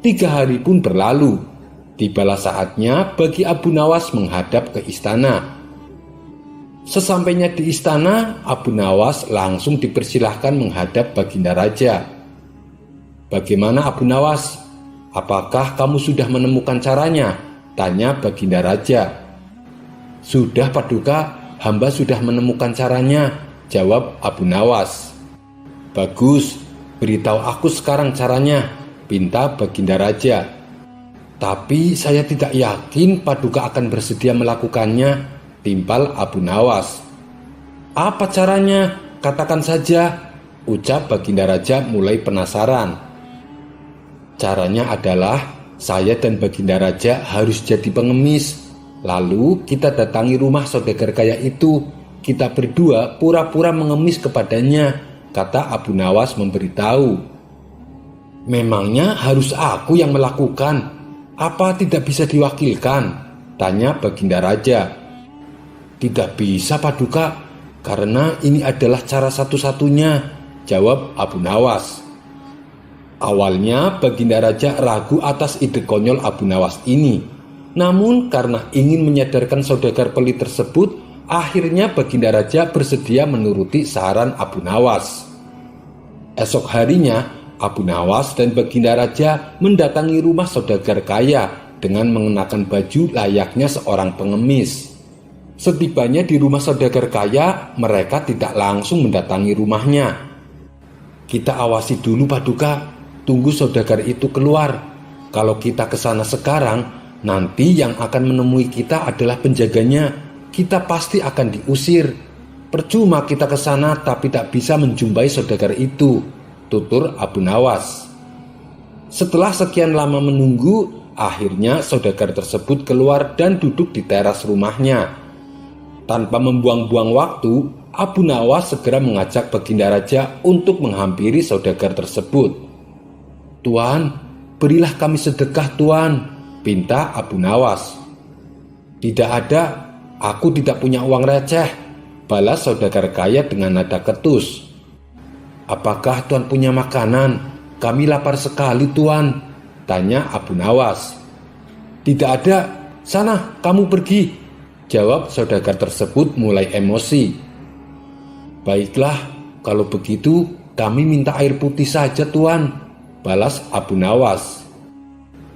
3 hari pun berlalu. Tibalah saatnya bagi Abu Nawas menghadap ke istana. Sesampainya di istana, Abu Nawas langsung dipersilahkan menghadap Baginda Raja. "Bagaimana Abu Nawas? Apakah kamu sudah menemukan caranya?" tanya Baginda Raja. "Sudah Paduka, hamba sudah menemukan caranya," jawab Abu Nawas. "Bagus, "Beritahu aku sekarang caranya," pinta Baginda Raja. "Tapi saya tidak yakin Paduka akan bersedia melakukannya," timpal Abu Nawas. "Apa caranya? Katakan saja," ucap Baginda Raja mulai penasaran. "Caranya adalah saya dan Baginda Raja harus jadi pengemis. Lalu kita datangi rumah saudagar kaya itu. Kita berdua pura-pura mengemis kepadanya," kata Abu Nawas memberitahu. "Memangnya harus aku yang melakukan? Apa tidak bisa diwakilkan?" tanya Baginda Raja. "Tidak bisa, Paduka, karena ini adalah cara satu-satunya," jawab Abu Nawas. Awalnya Baginda Raja ragu atas ide konyol Abu Nawas ini. Namun karena ingin menyadarkan saudagar pelit tersebut, akhirnya Baginda Raja bersedia menuruti saran Abu Nawas. Esok harinya, Abu Nawas dan Baginda Raja mendatangi rumah saudagar kaya dengan mengenakan baju layaknya seorang pengemis. Setibanya di rumah saudagar kaya, mereka tidak langsung mendatangi rumahnya. "Kita awasi dulu, Paduka. Tunggu saudagar itu keluar. Kalau kita ke sana sekarang, nanti yang akan menemui kita adalah penjaganya. Kita pasti akan diusir. Percuma kita ke sana tapi tak bisa menjumpai saudagar itu," tutur Abu Nawas. Setelah sekian lama menunggu, akhirnya saudagar tersebut keluar dan duduk di teras rumahnya. Tanpa membuang-buang waktu, Abu Nawas segera mengajak Baginda Raja untuk menghampiri saudagar tersebut. "Tuan, berilah kami sedekah, Tuan," pinta Abu Nawas. "Tidak ada, aku tidak punya uang receh," balas saudagar kaya dengan nada ketus. "Apakah Tuan punya makanan? Kami lapar sekali, Tuan," tanya Abu Nawas. "Tidak ada, sana kamu pergi," jawab saudagar tersebut mulai emosi. "Baiklah, kalau begitu kami minta air putih saja, Tuan," balas Abu Nawas.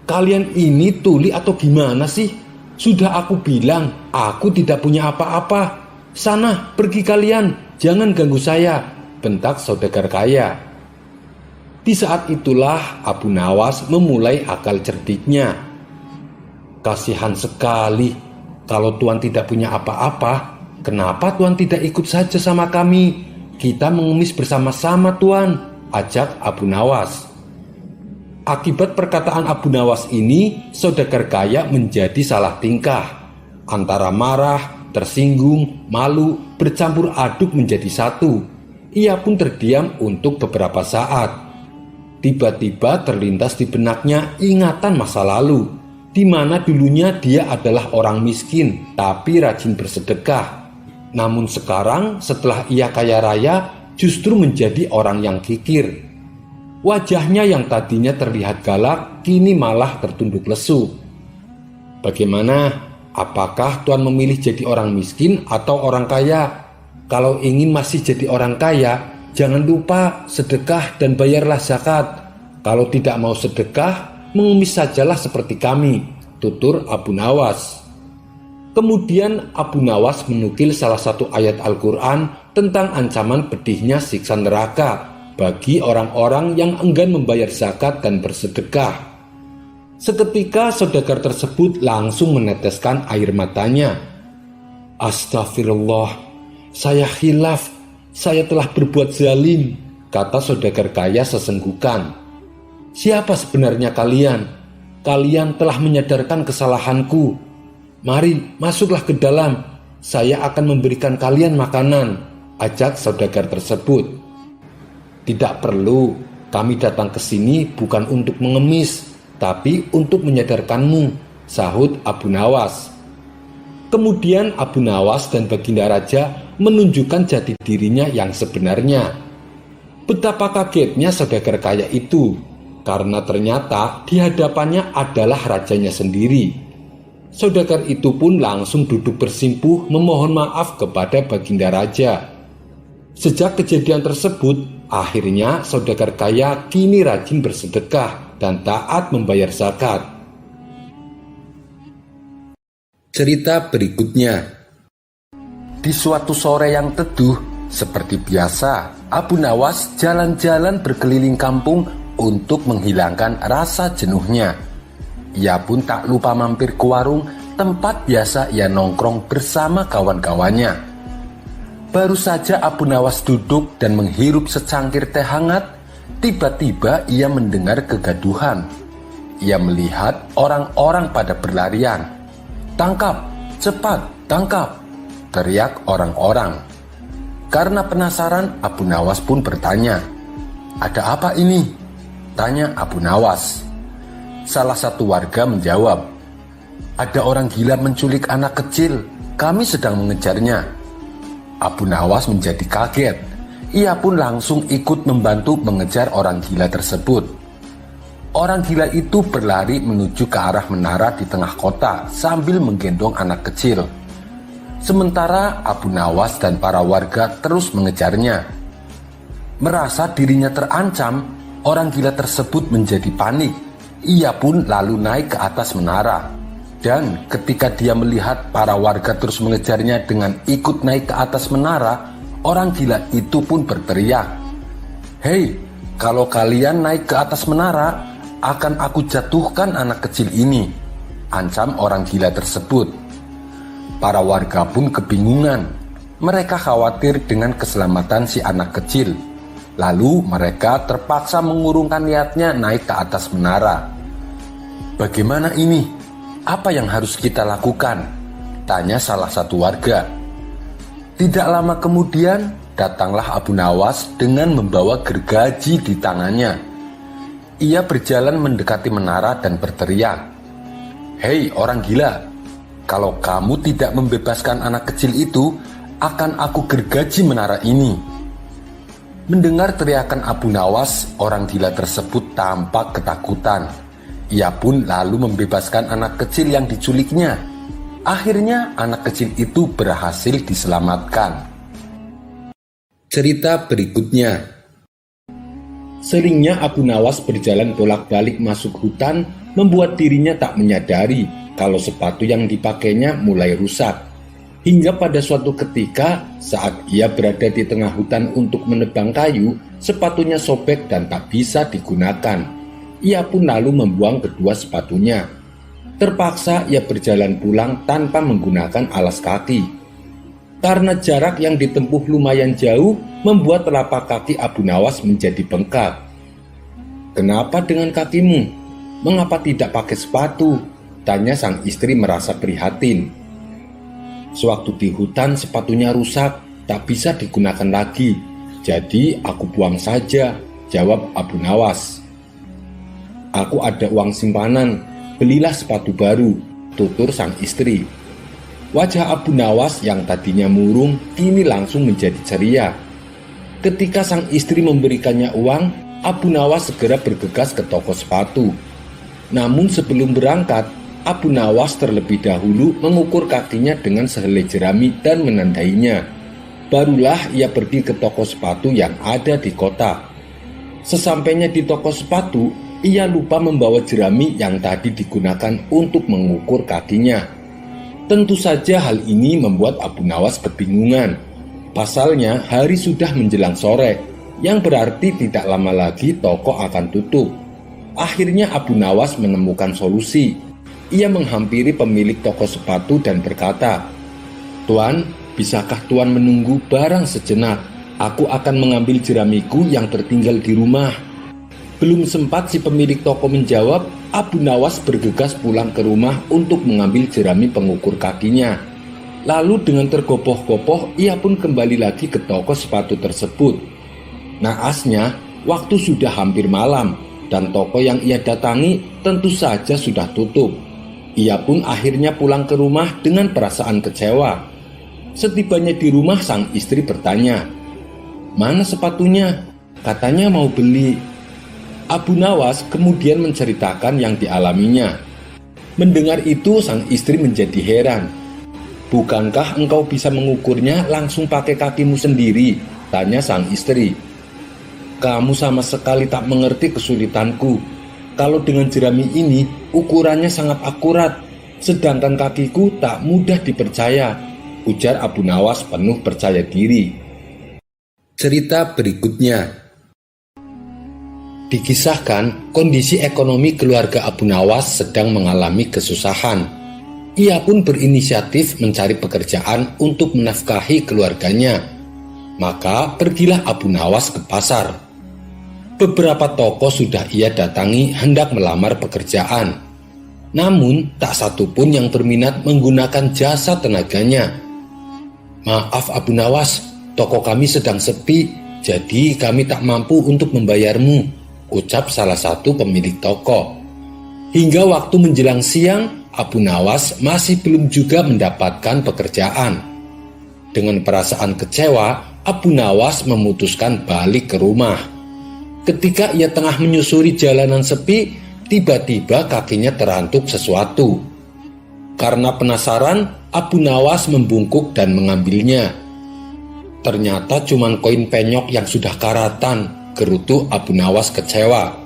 "Kalian ini tuli atau gimana sih? Sudah aku bilang, aku tidak punya apa-apa. Sana, pergi kalian, jangan ganggu saya," bentak saudagar kaya. Di saat itulah Abu Nawas memulai akal cerdiknya. "Kasihan sekali, kalau Tuan tidak punya apa-apa, kenapa Tuan tidak ikut saja sama kami? Kita mengemis bersama-sama, Tuan," ajak Abu Nawas. Akibat perkataan Abu Nawas ini, saudagar kaya menjadi salah tingkah. Antara marah, tersinggung, malu, bercampur aduk menjadi satu. Ia pun terdiam untuk beberapa saat. Tiba-tiba terlintas di benaknya ingatan masa lalu, di mana dulunya dia adalah orang miskin tapi rajin bersedekah. Namun sekarang setelah ia kaya raya, justru menjadi orang yang kikir. Wajahnya yang tadinya terlihat galak, kini malah tertunduk lesu. "Bagaimana? Apakah Tuan memilih jadi orang miskin atau orang kaya? Kalau ingin masih jadi orang kaya, jangan lupa sedekah dan bayarlah zakat. Kalau tidak mau sedekah, mengemis sajalah seperti kami," tutur Abu Nawas. Kemudian Abu Nawas menukil salah satu ayat Al-Quran tentang ancaman pedihnya siksa neraka bagi orang-orang yang enggan membayar zakat dan bersedekah. Seketika saudagar tersebut langsung meneteskan air matanya. "Astagfirullah, saya khilaf, saya telah berbuat zalim," kata saudagar kaya sesenggukan. "Siapa sebenarnya kalian? Kalian telah menyadarkan kesalahanku. Mari masuklah ke dalam, saya akan memberikan kalian makanan," ajak saudagar tersebut. "Tidak perlu, kami datang ke sini bukan untuk mengemis, tapi untuk menyadarkanmu," sahut Abu Nawas. Kemudian Abu Nawas dan Baginda Raja menunjukkan jati dirinya yang sebenarnya. Betapa kagetnya saudagar kaya itu, karena ternyata di hadapannya adalah rajanya sendiri. Saudagar itu pun langsung duduk bersimpuh memohon maaf kepada Baginda Raja. Sejak kejadian tersebut, akhirnya saudagar kaya kini rajin bersedekah dan taat membayar zakat. Cerita berikutnya. Di suatu sore yang teduh, Seperti biasa, Abu Nawas jalan-jalan berkeliling kampung untuk menghilangkan rasa jenuhnya. Ia pun tak lupa mampir ke warung tempat biasa ia nongkrong bersama kawan-kawannya. Baru saja Abu Nawas duduk dan menghirup secangkir teh hangat, tiba-tiba ia mendengar kegaduhan. Ia melihat orang-orang pada berlarian. "Tangkap, cepat, tangkap!" teriak orang-orang. Karena penasaran, Abu Nawas pun bertanya, "Ada apa ini?" tanya Abu Nawas. Salah satu warga menjawab, "Ada orang gila menculik anak kecil, kami sedang mengejarnya." Abu Nawas menjadi kaget. Ia pun langsung ikut membantu mengejar orang gila tersebut. Orang gila itu berlari menuju ke arah menara di tengah kota sambil menggendong anak kecil. Sementara Abu Nawas dan para warga terus mengejarnya. Merasa dirinya terancam, orang gila tersebut menjadi panik. Ia pun lalu naik ke atas menara. Dan ketika dia melihat para warga terus mengejarnya dengan ikut naik ke atas menara, orang gila itu pun berteriak, "Hei, kalau kalian naik ke atas menara, akan aku jatuhkan anak kecil ini," ancam orang gila tersebut. Para warga pun kebingungan. Mereka khawatir dengan keselamatan si anak kecil. Lalu mereka terpaksa mengurungkan niatnya naik ke atas menara. "Bagaimana ini? Apa yang harus kita lakukan?" tanya salah satu warga. Tidak lama kemudian, datanglah Abu Nawas dengan membawa gergaji di tangannya. Ia berjalan mendekati menara dan berteriak, "Hei orang gila, kalau kamu tidak membebaskan anak kecil itu, akan aku gergaji menara ini." Mendengar teriakan Abu Nawas, orang gila tersebut tampak ketakutan. Ia pun lalu membebaskan anak kecil yang diculiknya. Akhirnya anak kecil itu berhasil diselamatkan. Cerita berikutnya. Seringnya Abu Nawas berjalan bolak-balik masuk hutan, membuat dirinya tak menyadari kalau sepatu yang dipakainya mulai rusak. Hingga pada suatu ketika, saat ia berada di tengah hutan untuk menebang kayu, sepatunya sobek dan tak bisa digunakan. Ia pun lalu membuang kedua sepatunya. Terpaksa ia berjalan pulang tanpa menggunakan alas kaki. Karena jarak yang ditempuh lumayan jauh, membuat telapak kaki Abu Nawas menjadi bengkak. "Kenapa dengan kakimu? Mengapa tidak pakai sepatu?" tanya sang istri merasa prihatin. "Sewaktu di hutan sepatunya rusak, tak bisa digunakan lagi. Jadi aku buang saja," jawab Abu Nawas. "Aku ada uang simpanan, belilah sepatu baru," tutur sang istri. Wajah Abu Nawas yang tadinya murung kini langsung menjadi ceria. Ketika sang istri memberikannya uang, Abu Nawas segera bergegas ke toko sepatu. Namun sebelum berangkat, Abu Nawas terlebih dahulu mengukur kakinya dengan sehelai jerami dan menandainya. Barulah ia pergi ke toko sepatu yang ada di kota. Sesampainya di toko sepatu, ia lupa membawa jerami yang tadi digunakan untuk mengukur kakinya. Tentu saja hal ini membuat Abu Nawas kebingungan. Pasalnya hari sudah menjelang sore, yang berarti tidak lama lagi toko akan tutup. Akhirnya Abu Nawas menemukan solusi. Ia menghampiri pemilik toko sepatu dan berkata, "Tuan, bisakah Tuan menunggu barang sejenak? Aku akan mengambil jeramiku yang tertinggal di rumah." Belum sempat si pemilik toko menjawab, Abu Nawas bergegas pulang ke rumah untuk mengambil jerami pengukur kakinya. Lalu dengan tergopoh-gopoh, ia pun kembali lagi ke toko sepatu tersebut. Naasnya, waktu sudah hampir malam, dan toko yang ia datangi tentu saja sudah tutup. Ia pun akhirnya pulang ke rumah dengan perasaan kecewa. Setibanya di rumah, sang istri bertanya, "Mana sepatunya? Katanya mau beli." Abu Nawas kemudian menceritakan yang dialaminya. Mendengar itu, sang istri menjadi heran. "Bukankah engkau bisa mengukurnya langsung pakai kakimu sendiri?" tanya sang istri. "Kamu sama sekali tak mengerti kesulitanku. Kalau dengan jerami ini, ukurannya sangat akurat, sedangkan kakiku tak mudah dipercaya," ujar Abu Nawas penuh percaya diri. Cerita berikutnya. Dikisahkan, kondisi ekonomi keluarga Abu Nawas sedang mengalami kesusahan. Ia pun berinisiatif mencari pekerjaan untuk menafkahi keluarganya. Maka pergilah Abu Nawas ke pasar. Beberapa toko sudah ia datangi hendak melamar pekerjaan. Namun tak satu pun yang berminat menggunakan jasa tenaganya. "Maaf Abu Nawas, toko kami sedang sepi, jadi kami tak mampu untuk membayarmu," ucap salah satu pemilik toko. Hingga waktu menjelang siang, Abu Nawas masih belum juga mendapatkan pekerjaan. Dengan perasaan kecewa, Abu Nawas memutuskan balik ke rumah. Ketika ia tengah menyusuri jalanan sepi, tiba-tiba kakinya terantuk sesuatu. Karena penasaran, Abu Nawas membungkuk dan mengambilnya. Ternyata cuma koin penyok yang sudah karatan. Gerutu Abu Nawas kecewa.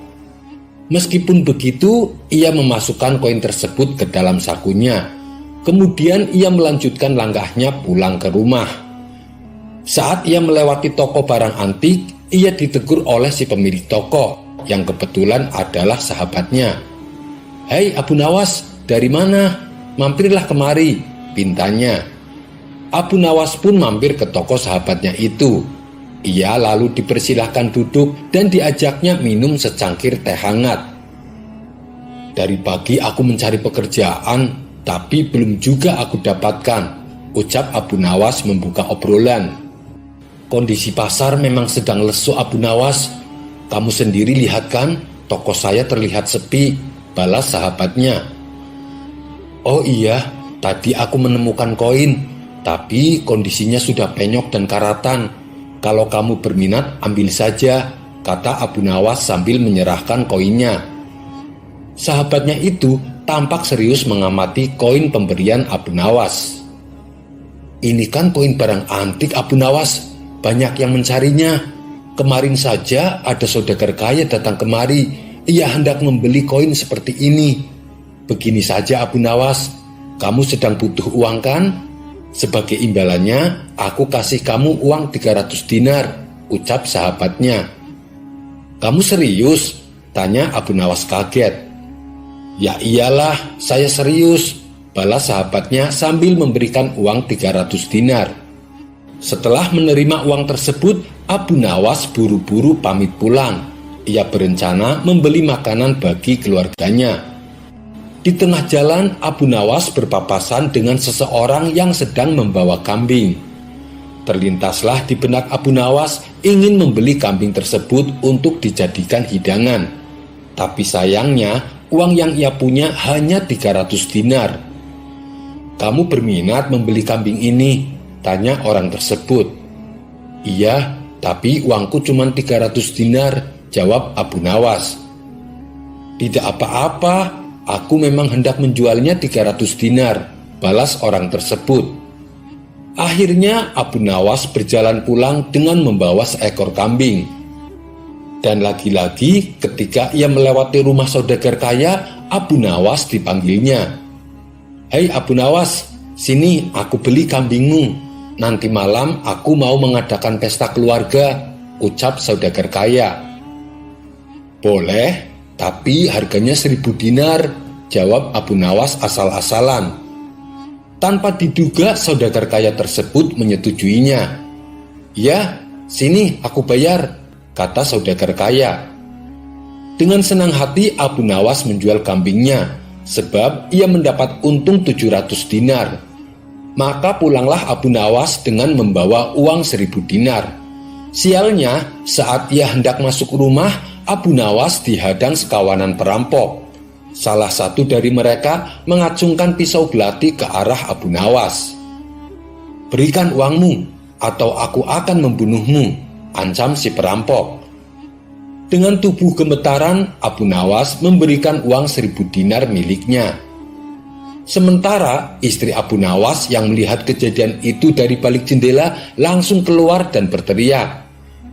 Meskipun begitu, ia memasukkan koin tersebut ke dalam sakunya. Kemudian ia melanjutkan langkahnya pulang ke rumah. Saat ia melewati toko barang antik, ia ditegur oleh si pemilik toko yang kebetulan adalah sahabatnya. "Hei Abu Nawas, dari mana? Mampirlah kemari," pintanya. Abu Nawas pun mampir ke toko sahabatnya itu. Ia lalu dipersilahkan duduk dan diajaknya minum secangkir teh hangat. "Dari pagi aku mencari pekerjaan, tapi belum juga aku dapatkan," ucap Abu Nawas membuka obrolan. "Kondisi pasar memang sedang lesu Abu Nawas. Kamu sendiri lihat kan, toko saya terlihat sepi," balas sahabatnya. "Oh iya, tadi aku menemukan koin, tapi kondisinya sudah penyok dan karatan. Kalau kamu berminat, ambil saja," kata Abu Nawas sambil menyerahkan koinnya. Sahabatnya itu tampak serius mengamati koin pemberian Abu Nawas. "Ini kan koin barang antik Abu Nawas, banyak yang mencarinya. Kemarin saja ada saudagar kaya datang kemari, ia hendak membeli koin seperti ini. Begini saja Abu Nawas, kamu sedang butuh uang kan? Sebagai imbalannya, aku kasih kamu uang 300 dinar, ucap sahabatnya. "Kamu serius?" tanya Abu Nawas kaget. "Ya iyalah, saya serius," balas sahabatnya sambil memberikan uang 300 dinar. Setelah menerima uang tersebut, Abu Nawas buru-buru pamit pulang. Ia berencana membeli makanan bagi keluarganya. Di tengah jalan, Abu Nawas berpapasan dengan seseorang yang sedang membawa kambing. Terlintaslah di benak Abu Nawas ingin membeli kambing tersebut untuk dijadikan hidangan. Tapi sayangnya, uang yang ia punya hanya 300 dinar. "Kamu berminat membeli kambing ini?" tanya orang tersebut. "Iya, tapi uangku cuma 300 dinar, jawab Abu Nawas. "Tidak apa-apa, aku memang hendak menjualnya 300 dinar, balas orang tersebut. Akhirnya Abu Nawas berjalan pulang dengan membawa seekor kambing. Dan lagi-lagi ketika ia melewati rumah saudagar kaya, Abu Nawas dipanggilnya. "Hei Abu Nawas, sini aku beli kambingmu. Nanti malam aku mau mengadakan pesta keluarga," ucap saudagar kaya. "Boleh, tapi harganya 1000 dinar, jawab Abu Nawas asal-asalan. Tanpa diduga saudagar kaya tersebut menyetujuinya. "Ya, sini aku bayar," kata saudagar kaya. Dengan senang hati Abu Nawas menjual kambingnya, sebab ia mendapat untung 700 dinar. Maka pulanglah Abu Nawas dengan membawa uang 1000 dinar. Sialnya, saat ia hendak masuk rumah, Abu Nawas dihadang sekawanan perampok. Salah satu dari mereka mengacungkan pisau belati ke arah Abu Nawas. "Berikan uangmu, atau aku akan membunuhmu," ancam si perampok. Dengan tubuh gemetaran, Abu Nawas memberikan uang 1000 dinar miliknya. Sementara istri Abu Nawas yang melihat kejadian itu dari balik jendela langsung keluar dan berteriak,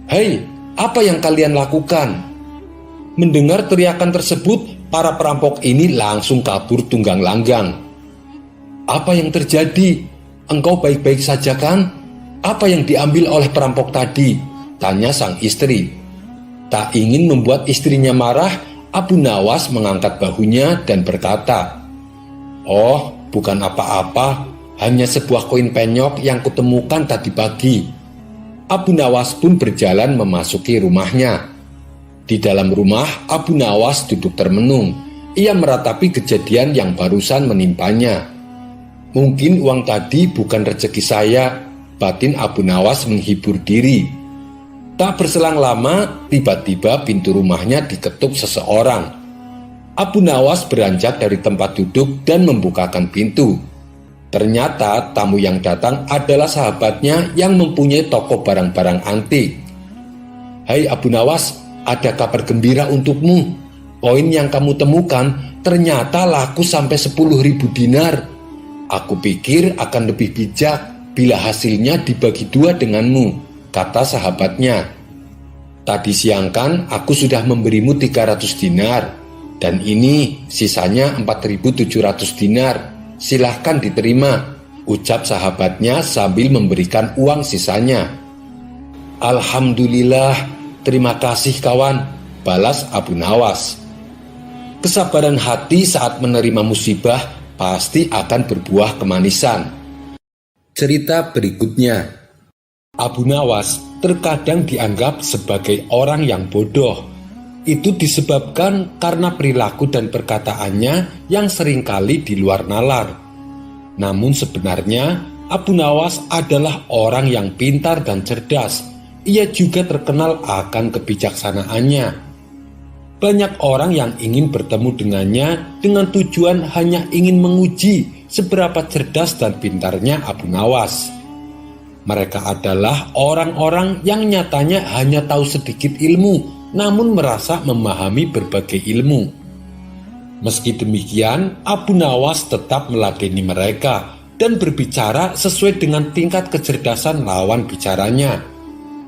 "Hei, apa yang kalian lakukan?" Mendengar teriakan tersebut, para perampok ini langsung kabur tunggang langgang. "Apa yang terjadi? Engkau baik-baik saja kan? Apa yang diambil oleh perampok tadi?" tanya sang istri. Tak ingin membuat istrinya marah, Abu Nawas mengangkat bahunya dan berkata, "Oh, bukan apa-apa, hanya sebuah koin penyok yang kutemukan tadi pagi." Abu Nawas pun berjalan memasuki rumahnya. Di dalam rumah, Abu Nawas duduk termenung. Ia meratapi kejadian yang barusan menimpanya. "Mungkin uang tadi bukan rezeki saya," batin Abu Nawas menghibur diri. Tak berselang lama, tiba-tiba pintu rumahnya diketuk seseorang. Abu Nawas beranjak dari tempat duduk dan membukakan pintu. Ternyata tamu yang datang adalah sahabatnya yang mempunyai toko barang-barang antik. "Hai Abu Nawas, ada kabar gembira untukmu. Koin yang kamu temukan ternyata laku sampai 10.000 dinar. Aku pikir akan lebih bijak bila hasilnya dibagi dua denganmu," kata sahabatnya. "Tadi siang kan aku sudah memberimu 300 dinar, dan ini sisanya 4.700 dinar. Silahkan diterima," ucap sahabatnya sambil memberikan uang sisanya. "Alhamdulillah, terima kasih kawan," balas Abu Nawas. Kesabaran hati saat menerima musibah pasti akan berbuah kemanisan. Cerita berikutnya. Abu Nawas terkadang dianggap sebagai orang yang bodoh. Itu disebabkan karena perilaku dan perkataannya yang seringkali di luar nalar. Namun sebenarnya Abu Nawas adalah orang yang pintar dan cerdas. Ia juga terkenal akan kebijaksanaannya. Banyak orang yang ingin bertemu dengannya dengan tujuan hanya ingin menguji seberapa cerdas dan pintarnya Abu Nawas. Mereka adalah orang-orang yang nyatanya hanya tahu sedikit ilmu, namun merasa memahami berbagai ilmu. Meski demikian, Abu Nawas tetap meladeni mereka dan berbicara sesuai dengan tingkat kecerdasan lawan bicaranya.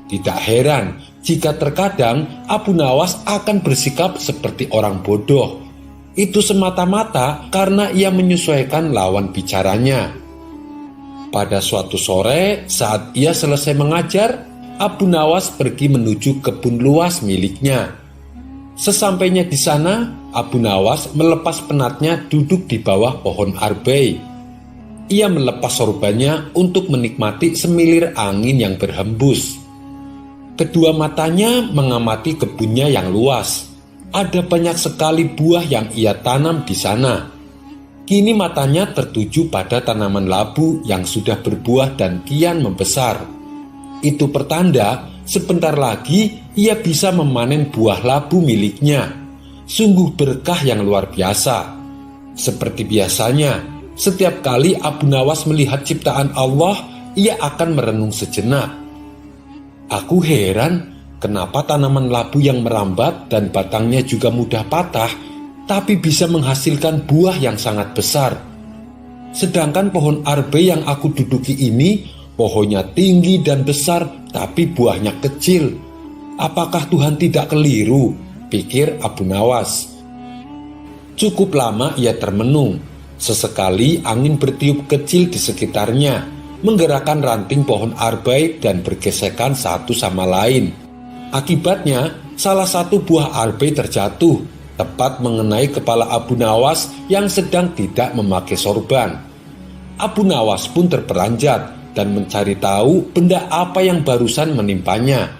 Tidak heran jika terkadang Abu Nawas akan bersikap seperti orang bodoh. Itu semata-mata karena ia menyesuaikan lawan bicaranya. Pada suatu sore, saat ia selesai mengajar, Abu Nawas pergi menuju kebun luas miliknya. Sesampainya di sana, Abu Nawas melepas penatnya duduk di bawah pohon arbei. Ia melepas sorbannya untuk menikmati semilir angin yang berhembus. Kedua matanya mengamati kebunnya yang luas. Ada banyak sekali buah yang ia tanam di sana. Kini matanya tertuju pada tanaman labu yang sudah berbuah dan kian membesar. Itu pertanda sebentar lagi ia bisa memanen buah labu miliknya. Sungguh berkah yang luar biasa. Seperti biasanya, setiap kali Abu Nawas melihat ciptaan Allah, ia akan merenung sejenak. "Aku heran kenapa tanaman labu yang merambat dan batangnya juga mudah patah, tapi bisa menghasilkan buah yang sangat besar. Sedangkan pohon arbei yang aku duduki ini, pohonnya tinggi dan besar, tapi buahnya kecil. Apakah Tuhan tidak keliru?" pikir Abu Nawas. Cukup lama ia termenung. Sesekali angin bertiup kecil di sekitarnya, menggerakkan ranting pohon arbei dan bergesekan satu sama lain. Akibatnya, salah satu buah arbei terjatuh, tepat mengenai kepala Abu Nawas yang sedang tidak memakai sorban. Abu Nawas pun terperanjat dan mencari tahu benda apa yang barusan menimpanya.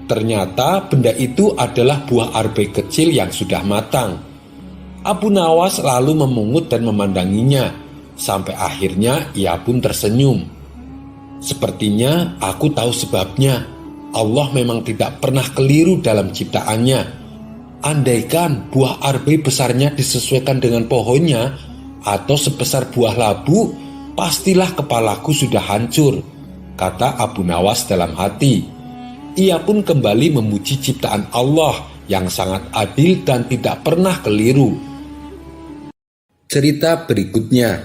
Ternyata benda itu adalah buah arbei kecil yang sudah matang. Abu Nawas lalu memungut dan memandanginya, sampai akhirnya ia pun tersenyum. "Sepertinya aku tahu sebabnya. Allah memang tidak pernah keliru dalam ciptaannya. Andaikan buah arbei besarnya disesuaikan dengan pohonnya atau sebesar buah labu, pastilah kepalaku sudah hancur," kata Abu Nawas dalam hati. Ia pun kembali memuji ciptaan Allah yang sangat adil dan tidak pernah keliru. Cerita berikutnya.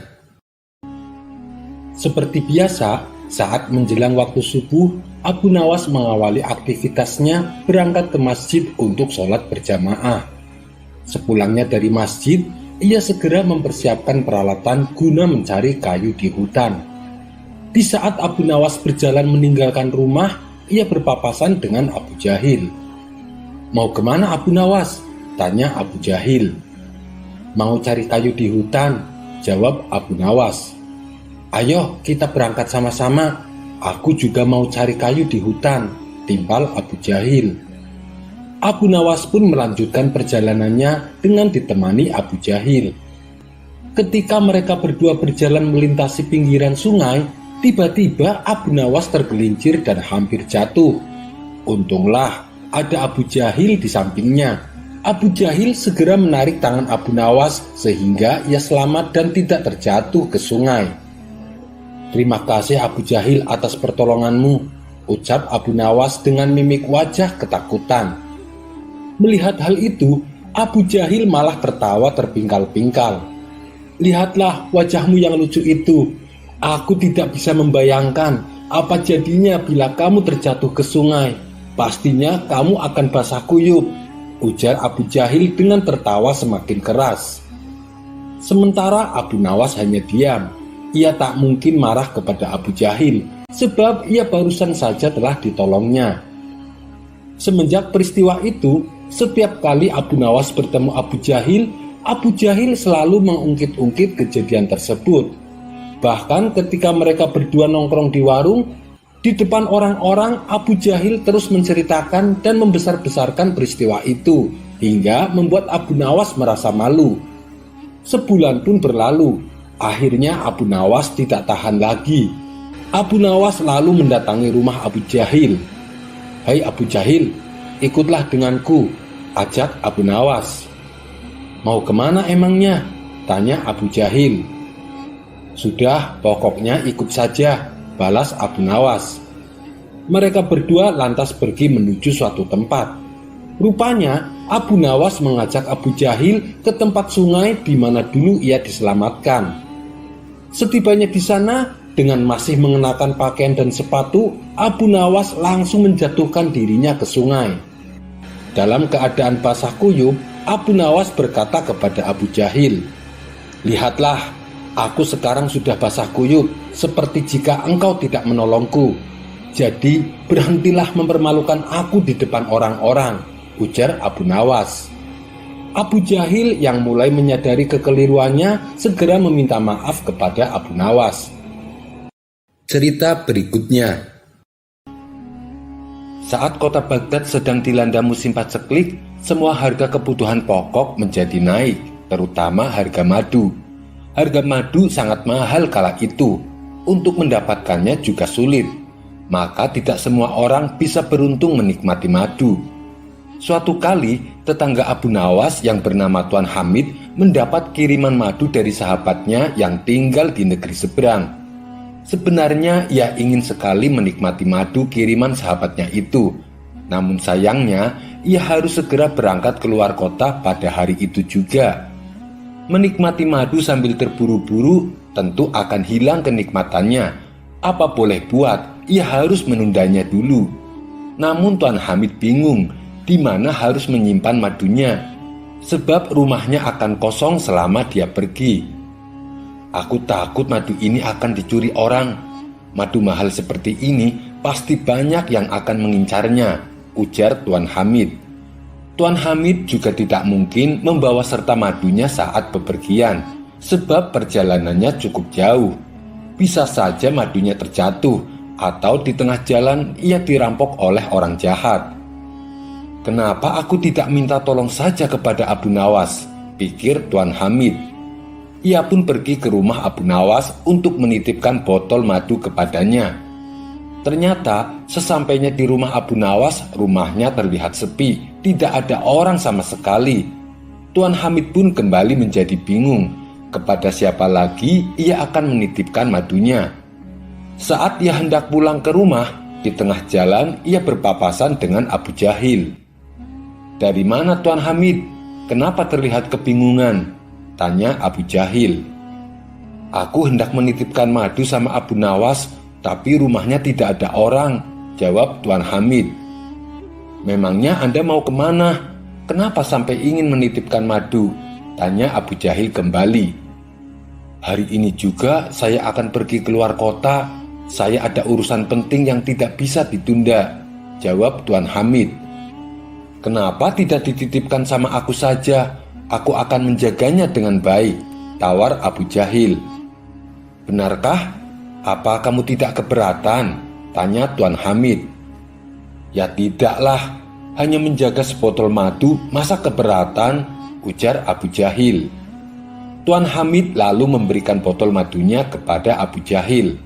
Seperti biasa, saat menjelang waktu subuh, Abu Nawas mengawali aktivitasnya berangkat ke masjid untuk sholat berjamaah. Sepulangnya dari masjid, ia segera mempersiapkan peralatan guna mencari kayu di hutan. Di saat Abu Nawas berjalan meninggalkan rumah, ia berpapasan dengan Abu Jahil. "Mau kemana Abu Nawas?" tanya Abu Jahil. "Mau cari kayu di hutan," jawab Abu Nawas. "Ayo kita berangkat sama-sama, aku juga mau cari kayu di hutan," timpal Abu Jahil. Abu Nawas pun melanjutkan perjalanannya dengan ditemani Abu Jahil. Ketika mereka berdua berjalan melintasi pinggiran sungai, tiba-tiba Abu Nawas tergelincir dan hampir jatuh. Untunglah ada Abu Jahil di sampingnya. Abu Jahil segera menarik tangan Abu Nawas sehingga ia selamat dan tidak terjatuh ke sungai. "Terima kasih Abu Jahil atas pertolonganmu," ucap Abu Nawas dengan mimik wajah ketakutan. Melihat hal itu, Abu Jahil malah tertawa terpingkal-pingkal. "Lihatlah wajahmu yang lucu itu. Aku tidak bisa membayangkan apa jadinya bila kamu terjatuh ke sungai. Pastinya kamu akan basah kuyup," ujar Abu Jahil dengan tertawa semakin keras. Sementara Abu Nawas hanya diam. Ia tak mungkin marah kepada Abu Jahil, sebab ia barusan saja telah ditolongnya. Semenjak peristiwa itu, setiap kali Abu Nawas bertemu Abu Jahil selalu mengungkit-ungkit kejadian tersebut. Bahkan ketika mereka berdua nongkrong di warung, di depan orang-orang Abu Jahil terus menceritakan dan membesar-besarkan peristiwa itu, hingga membuat Abu Nawas merasa malu. Sebulan pun berlalu, akhirnya Abu Nawas tidak tahan lagi. Abu Nawas lalu mendatangi rumah Abu Jahil. "Hai Abu Jahil, ikutlah denganku," ajak Abu Nawas. "Mau kemana emangnya?" tanya Abu Jahil. "Sudah, pokoknya ikut saja," balas Abu Nawas. Mereka berdua lantas pergi menuju suatu tempat. Rupanya Abu Nawas mengajak Abu Jahil ke tempat sungai di mana dulu ia diselamatkan. Setibanya di sana, dengan masih mengenakan pakaian dan sepatu, Abu Nawas langsung menjatuhkan dirinya ke sungai. Dalam keadaan basah kuyup, Abu Nawas berkata kepada Abu Jahil, "Lihatlah, aku sekarang sudah basah kuyup, seperti jika engkau tidak menolongku. Jadi berhentilah mempermalukan aku di depan orang-orang," ujar Abu Nawas. Abu Jahil yang mulai menyadari kekeliruannya segera meminta maaf kepada Abu Nawas. Cerita berikutnya. Saat kota Baghdad sedang dilanda musim paceklik, semua harga kebutuhan pokok menjadi naik, terutama harga madu. Harga madu sangat mahal kala itu. Untuk mendapatkannya juga sulit. Maka tidak semua orang bisa beruntung menikmati madu. Suatu kali, tetangga Abu Nawas yang bernama Tuan Hamid mendapat kiriman madu dari sahabatnya yang tinggal di negeri seberang. Sebenarnya ia ingin sekali menikmati madu kiriman sahabatnya itu. Namun sayangnya, ia harus segera berangkat keluar kota pada hari itu juga. Menikmati madu sambil terburu-buru tentu akan hilang kenikmatannya. Apa boleh buat, ia harus menundanya dulu. Namun Tuan Hamid bingung di mana harus menyimpan madunya, sebab rumahnya akan kosong selama dia pergi. "Aku takut madu ini akan dicuri orang. Madu mahal seperti ini pasti banyak yang akan mengincarnya," ujar Tuan Hamid. Tuan Hamid juga tidak mungkin membawa serta madunya saat bepergian, sebab perjalanannya cukup jauh. Bisa saja madunya terjatuh, atau di tengah jalan ia dirampok oleh orang jahat. "Kenapa aku tidak minta tolong saja kepada Abu Nawas?" pikir Tuan Hamid. Ia pun pergi ke rumah Abu Nawas untuk menitipkan botol madu kepadanya. Ternyata sesampainya di rumah Abu Nawas, rumahnya terlihat sepi, tidak ada orang sama sekali. Tuan Hamid pun kembali menjadi bingung, kepada siapa lagi ia akan menitipkan madunya. Saat ia hendak pulang ke rumah, di tengah jalan ia berpapasan dengan Abu Jahil. "Dari mana Tuan Hamid? Kenapa terlihat kebingungan?" tanya Abu Jahil. "Aku hendak menitipkan madu sama Abu Nawas, tapi rumahnya tidak ada orang," jawab Tuan Hamid. "Memangnya Anda mau kemana? Kenapa sampai ingin menitipkan madu?" tanya Abu Jahil kembali. "Hari ini juga saya akan pergi keluar kota. Saya ada urusan penting yang tidak bisa ditunda, jawab Tuan Hamid. Kenapa tidak dititipkan sama aku saja? Aku akan menjaganya dengan baik, tawar Abu Jahil. Benarkah? Apa kamu tidak keberatan? Tanya Tuan Hamid. Ya tidaklah, hanya menjaga sebotol madu, masa keberatan? Ujar Abu Jahil. Tuan Hamid lalu memberikan botol madunya kepada Abu Jahil.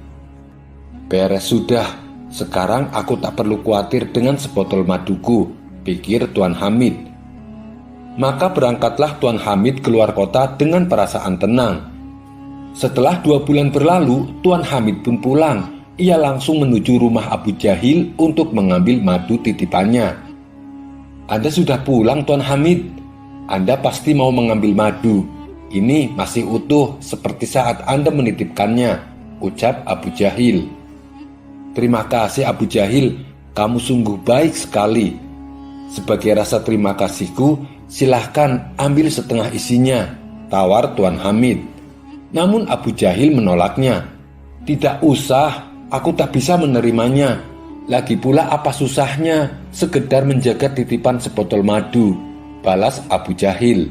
Beres sudah, sekarang aku tak perlu khawatir dengan sebotol maduku, pikir Tuan Hamid. Maka berangkatlah Tuan Hamid keluar kota dengan perasaan tenang. Setelah 2 bulan berlalu, Tuan Hamid pun pulang. Ia langsung menuju rumah Abu Jahil untuk mengambil madu titipannya. Anda sudah pulang, Tuan Hamid? Anda pasti mau mengambil madu. Ini masih utuh seperti saat Anda menitipkannya, ucap Abu Jahil. Terima kasih Abu Jahil, kamu sungguh baik sekali. Sebagai rasa terima kasihku, silahkan ambil setengah isinya, tawar Tuan Hamid. Namun Abu Jahil menolaknya. Tidak usah, aku tak bisa menerimanya. Lagi pula apa susahnya, sekedar menjaga titipan sebotol madu, balas Abu Jahil.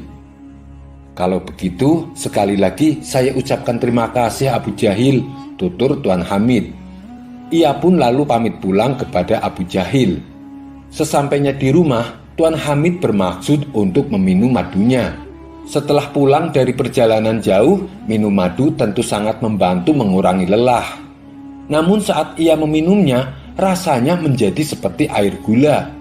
Kalau begitu, sekali lagi saya ucapkan terima kasih Abu Jahil, tutur Tuan Hamid. Ia pun lalu pamit pulang kepada Abu Jahil. Sesampainya di rumah, Tuan Hamid bermaksud untuk meminum madunya. Setelah pulang dari perjalanan jauh, minum madu tentu sangat membantu mengurangi lelah. Namun saat ia meminumnya, rasanya menjadi seperti air gula.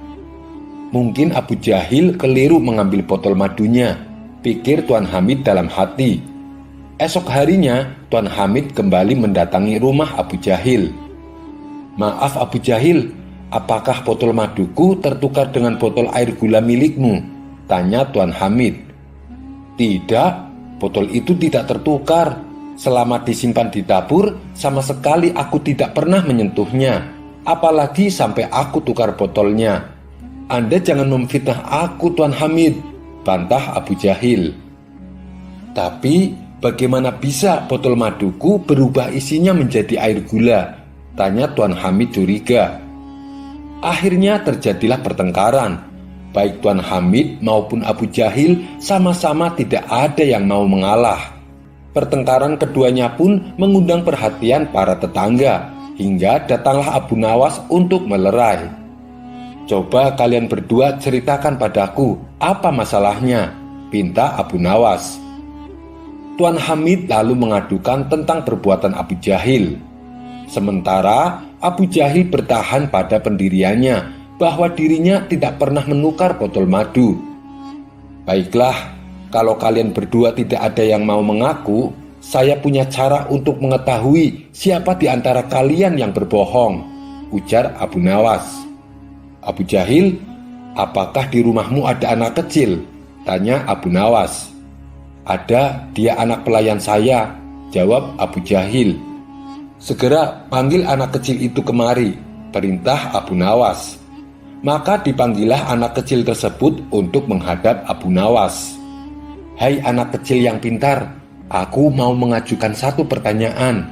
Mungkin Abu Jahil keliru mengambil botol madunya, pikir Tuan Hamid dalam hati. Esok harinya, Tuan Hamid kembali mendatangi rumah Abu Jahil. Maaf Abu Jahil, apakah botol maduku tertukar dengan botol air gula milikmu? Tanya Tuan Hamid. Tidak, botol itu tidak tertukar. Selama disimpan di dapur, sama sekali aku tidak pernah menyentuhnya. Apalagi sampai aku tukar botolnya. Anda jangan memfitnah aku Tuan Hamid, bantah Abu Jahil. Tapi bagaimana bisa botol maduku berubah isinya menjadi air gula? Tanya Tuan Hamid curiga. Akhirnya terjadilah pertengkaran. Baik Tuan Hamid maupun Abu Jahil sama-sama tidak ada yang mau mengalah. Pertengkaran keduanya pun mengundang perhatian para tetangga, hingga datanglah Abu Nawas untuk melerai. Coba kalian berdua ceritakan padaku, apa masalahnya? Pinta Abu Nawas. Tuan Hamid lalu mengadukan tentang perbuatan Abu Jahil. Sementara Abu Jahil bertahan pada pendiriannya bahwa dirinya tidak pernah menukar botol madu. Baiklah, kalau kalian berdua tidak ada yang mau mengaku, saya punya cara untuk mengetahui siapa di antara kalian yang berbohong, ujar Abu Nawas. Abu Jahil, apakah di rumahmu ada anak kecil? Tanya Abu Nawas. Ada, dia anak pelayan saya, jawab Abu Jahil. Segera panggil anak kecil itu kemari, perintah Abu Nawas. Maka dipanggillah anak kecil tersebut untuk menghadap Abu Nawas. Hai anak kecil yang pintar, aku mau mengajukan satu pertanyaan.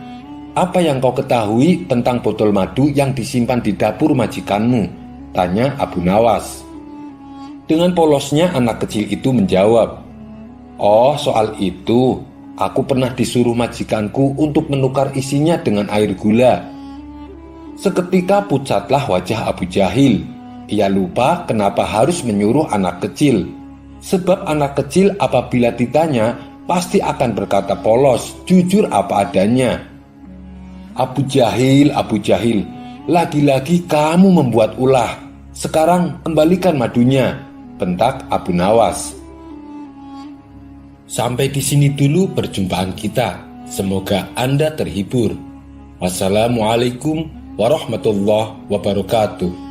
Apa yang kau ketahui tentang botol madu yang disimpan di dapur majikanmu? Tanya Abu Nawas. Dengan polosnya anak kecil itu menjawab, oh soal itu, aku pernah disuruh majikanku untuk menukar isinya dengan air gula. Seketika pucatlah wajah Abu Jahil. Ia lupa kenapa harus menyuruh anak kecil. Sebab anak kecil apabila ditanya pasti akan berkata polos, jujur apa adanya. Abu Jahil, lagi-lagi kamu membuat ulah. Sekarang kembalikan madunya, bentak Abu Nawas. Sampai di sini dulu perjumpaan kita. Semoga Anda terhibur. Wassalamualaikum warahmatullahi wabarakatuh.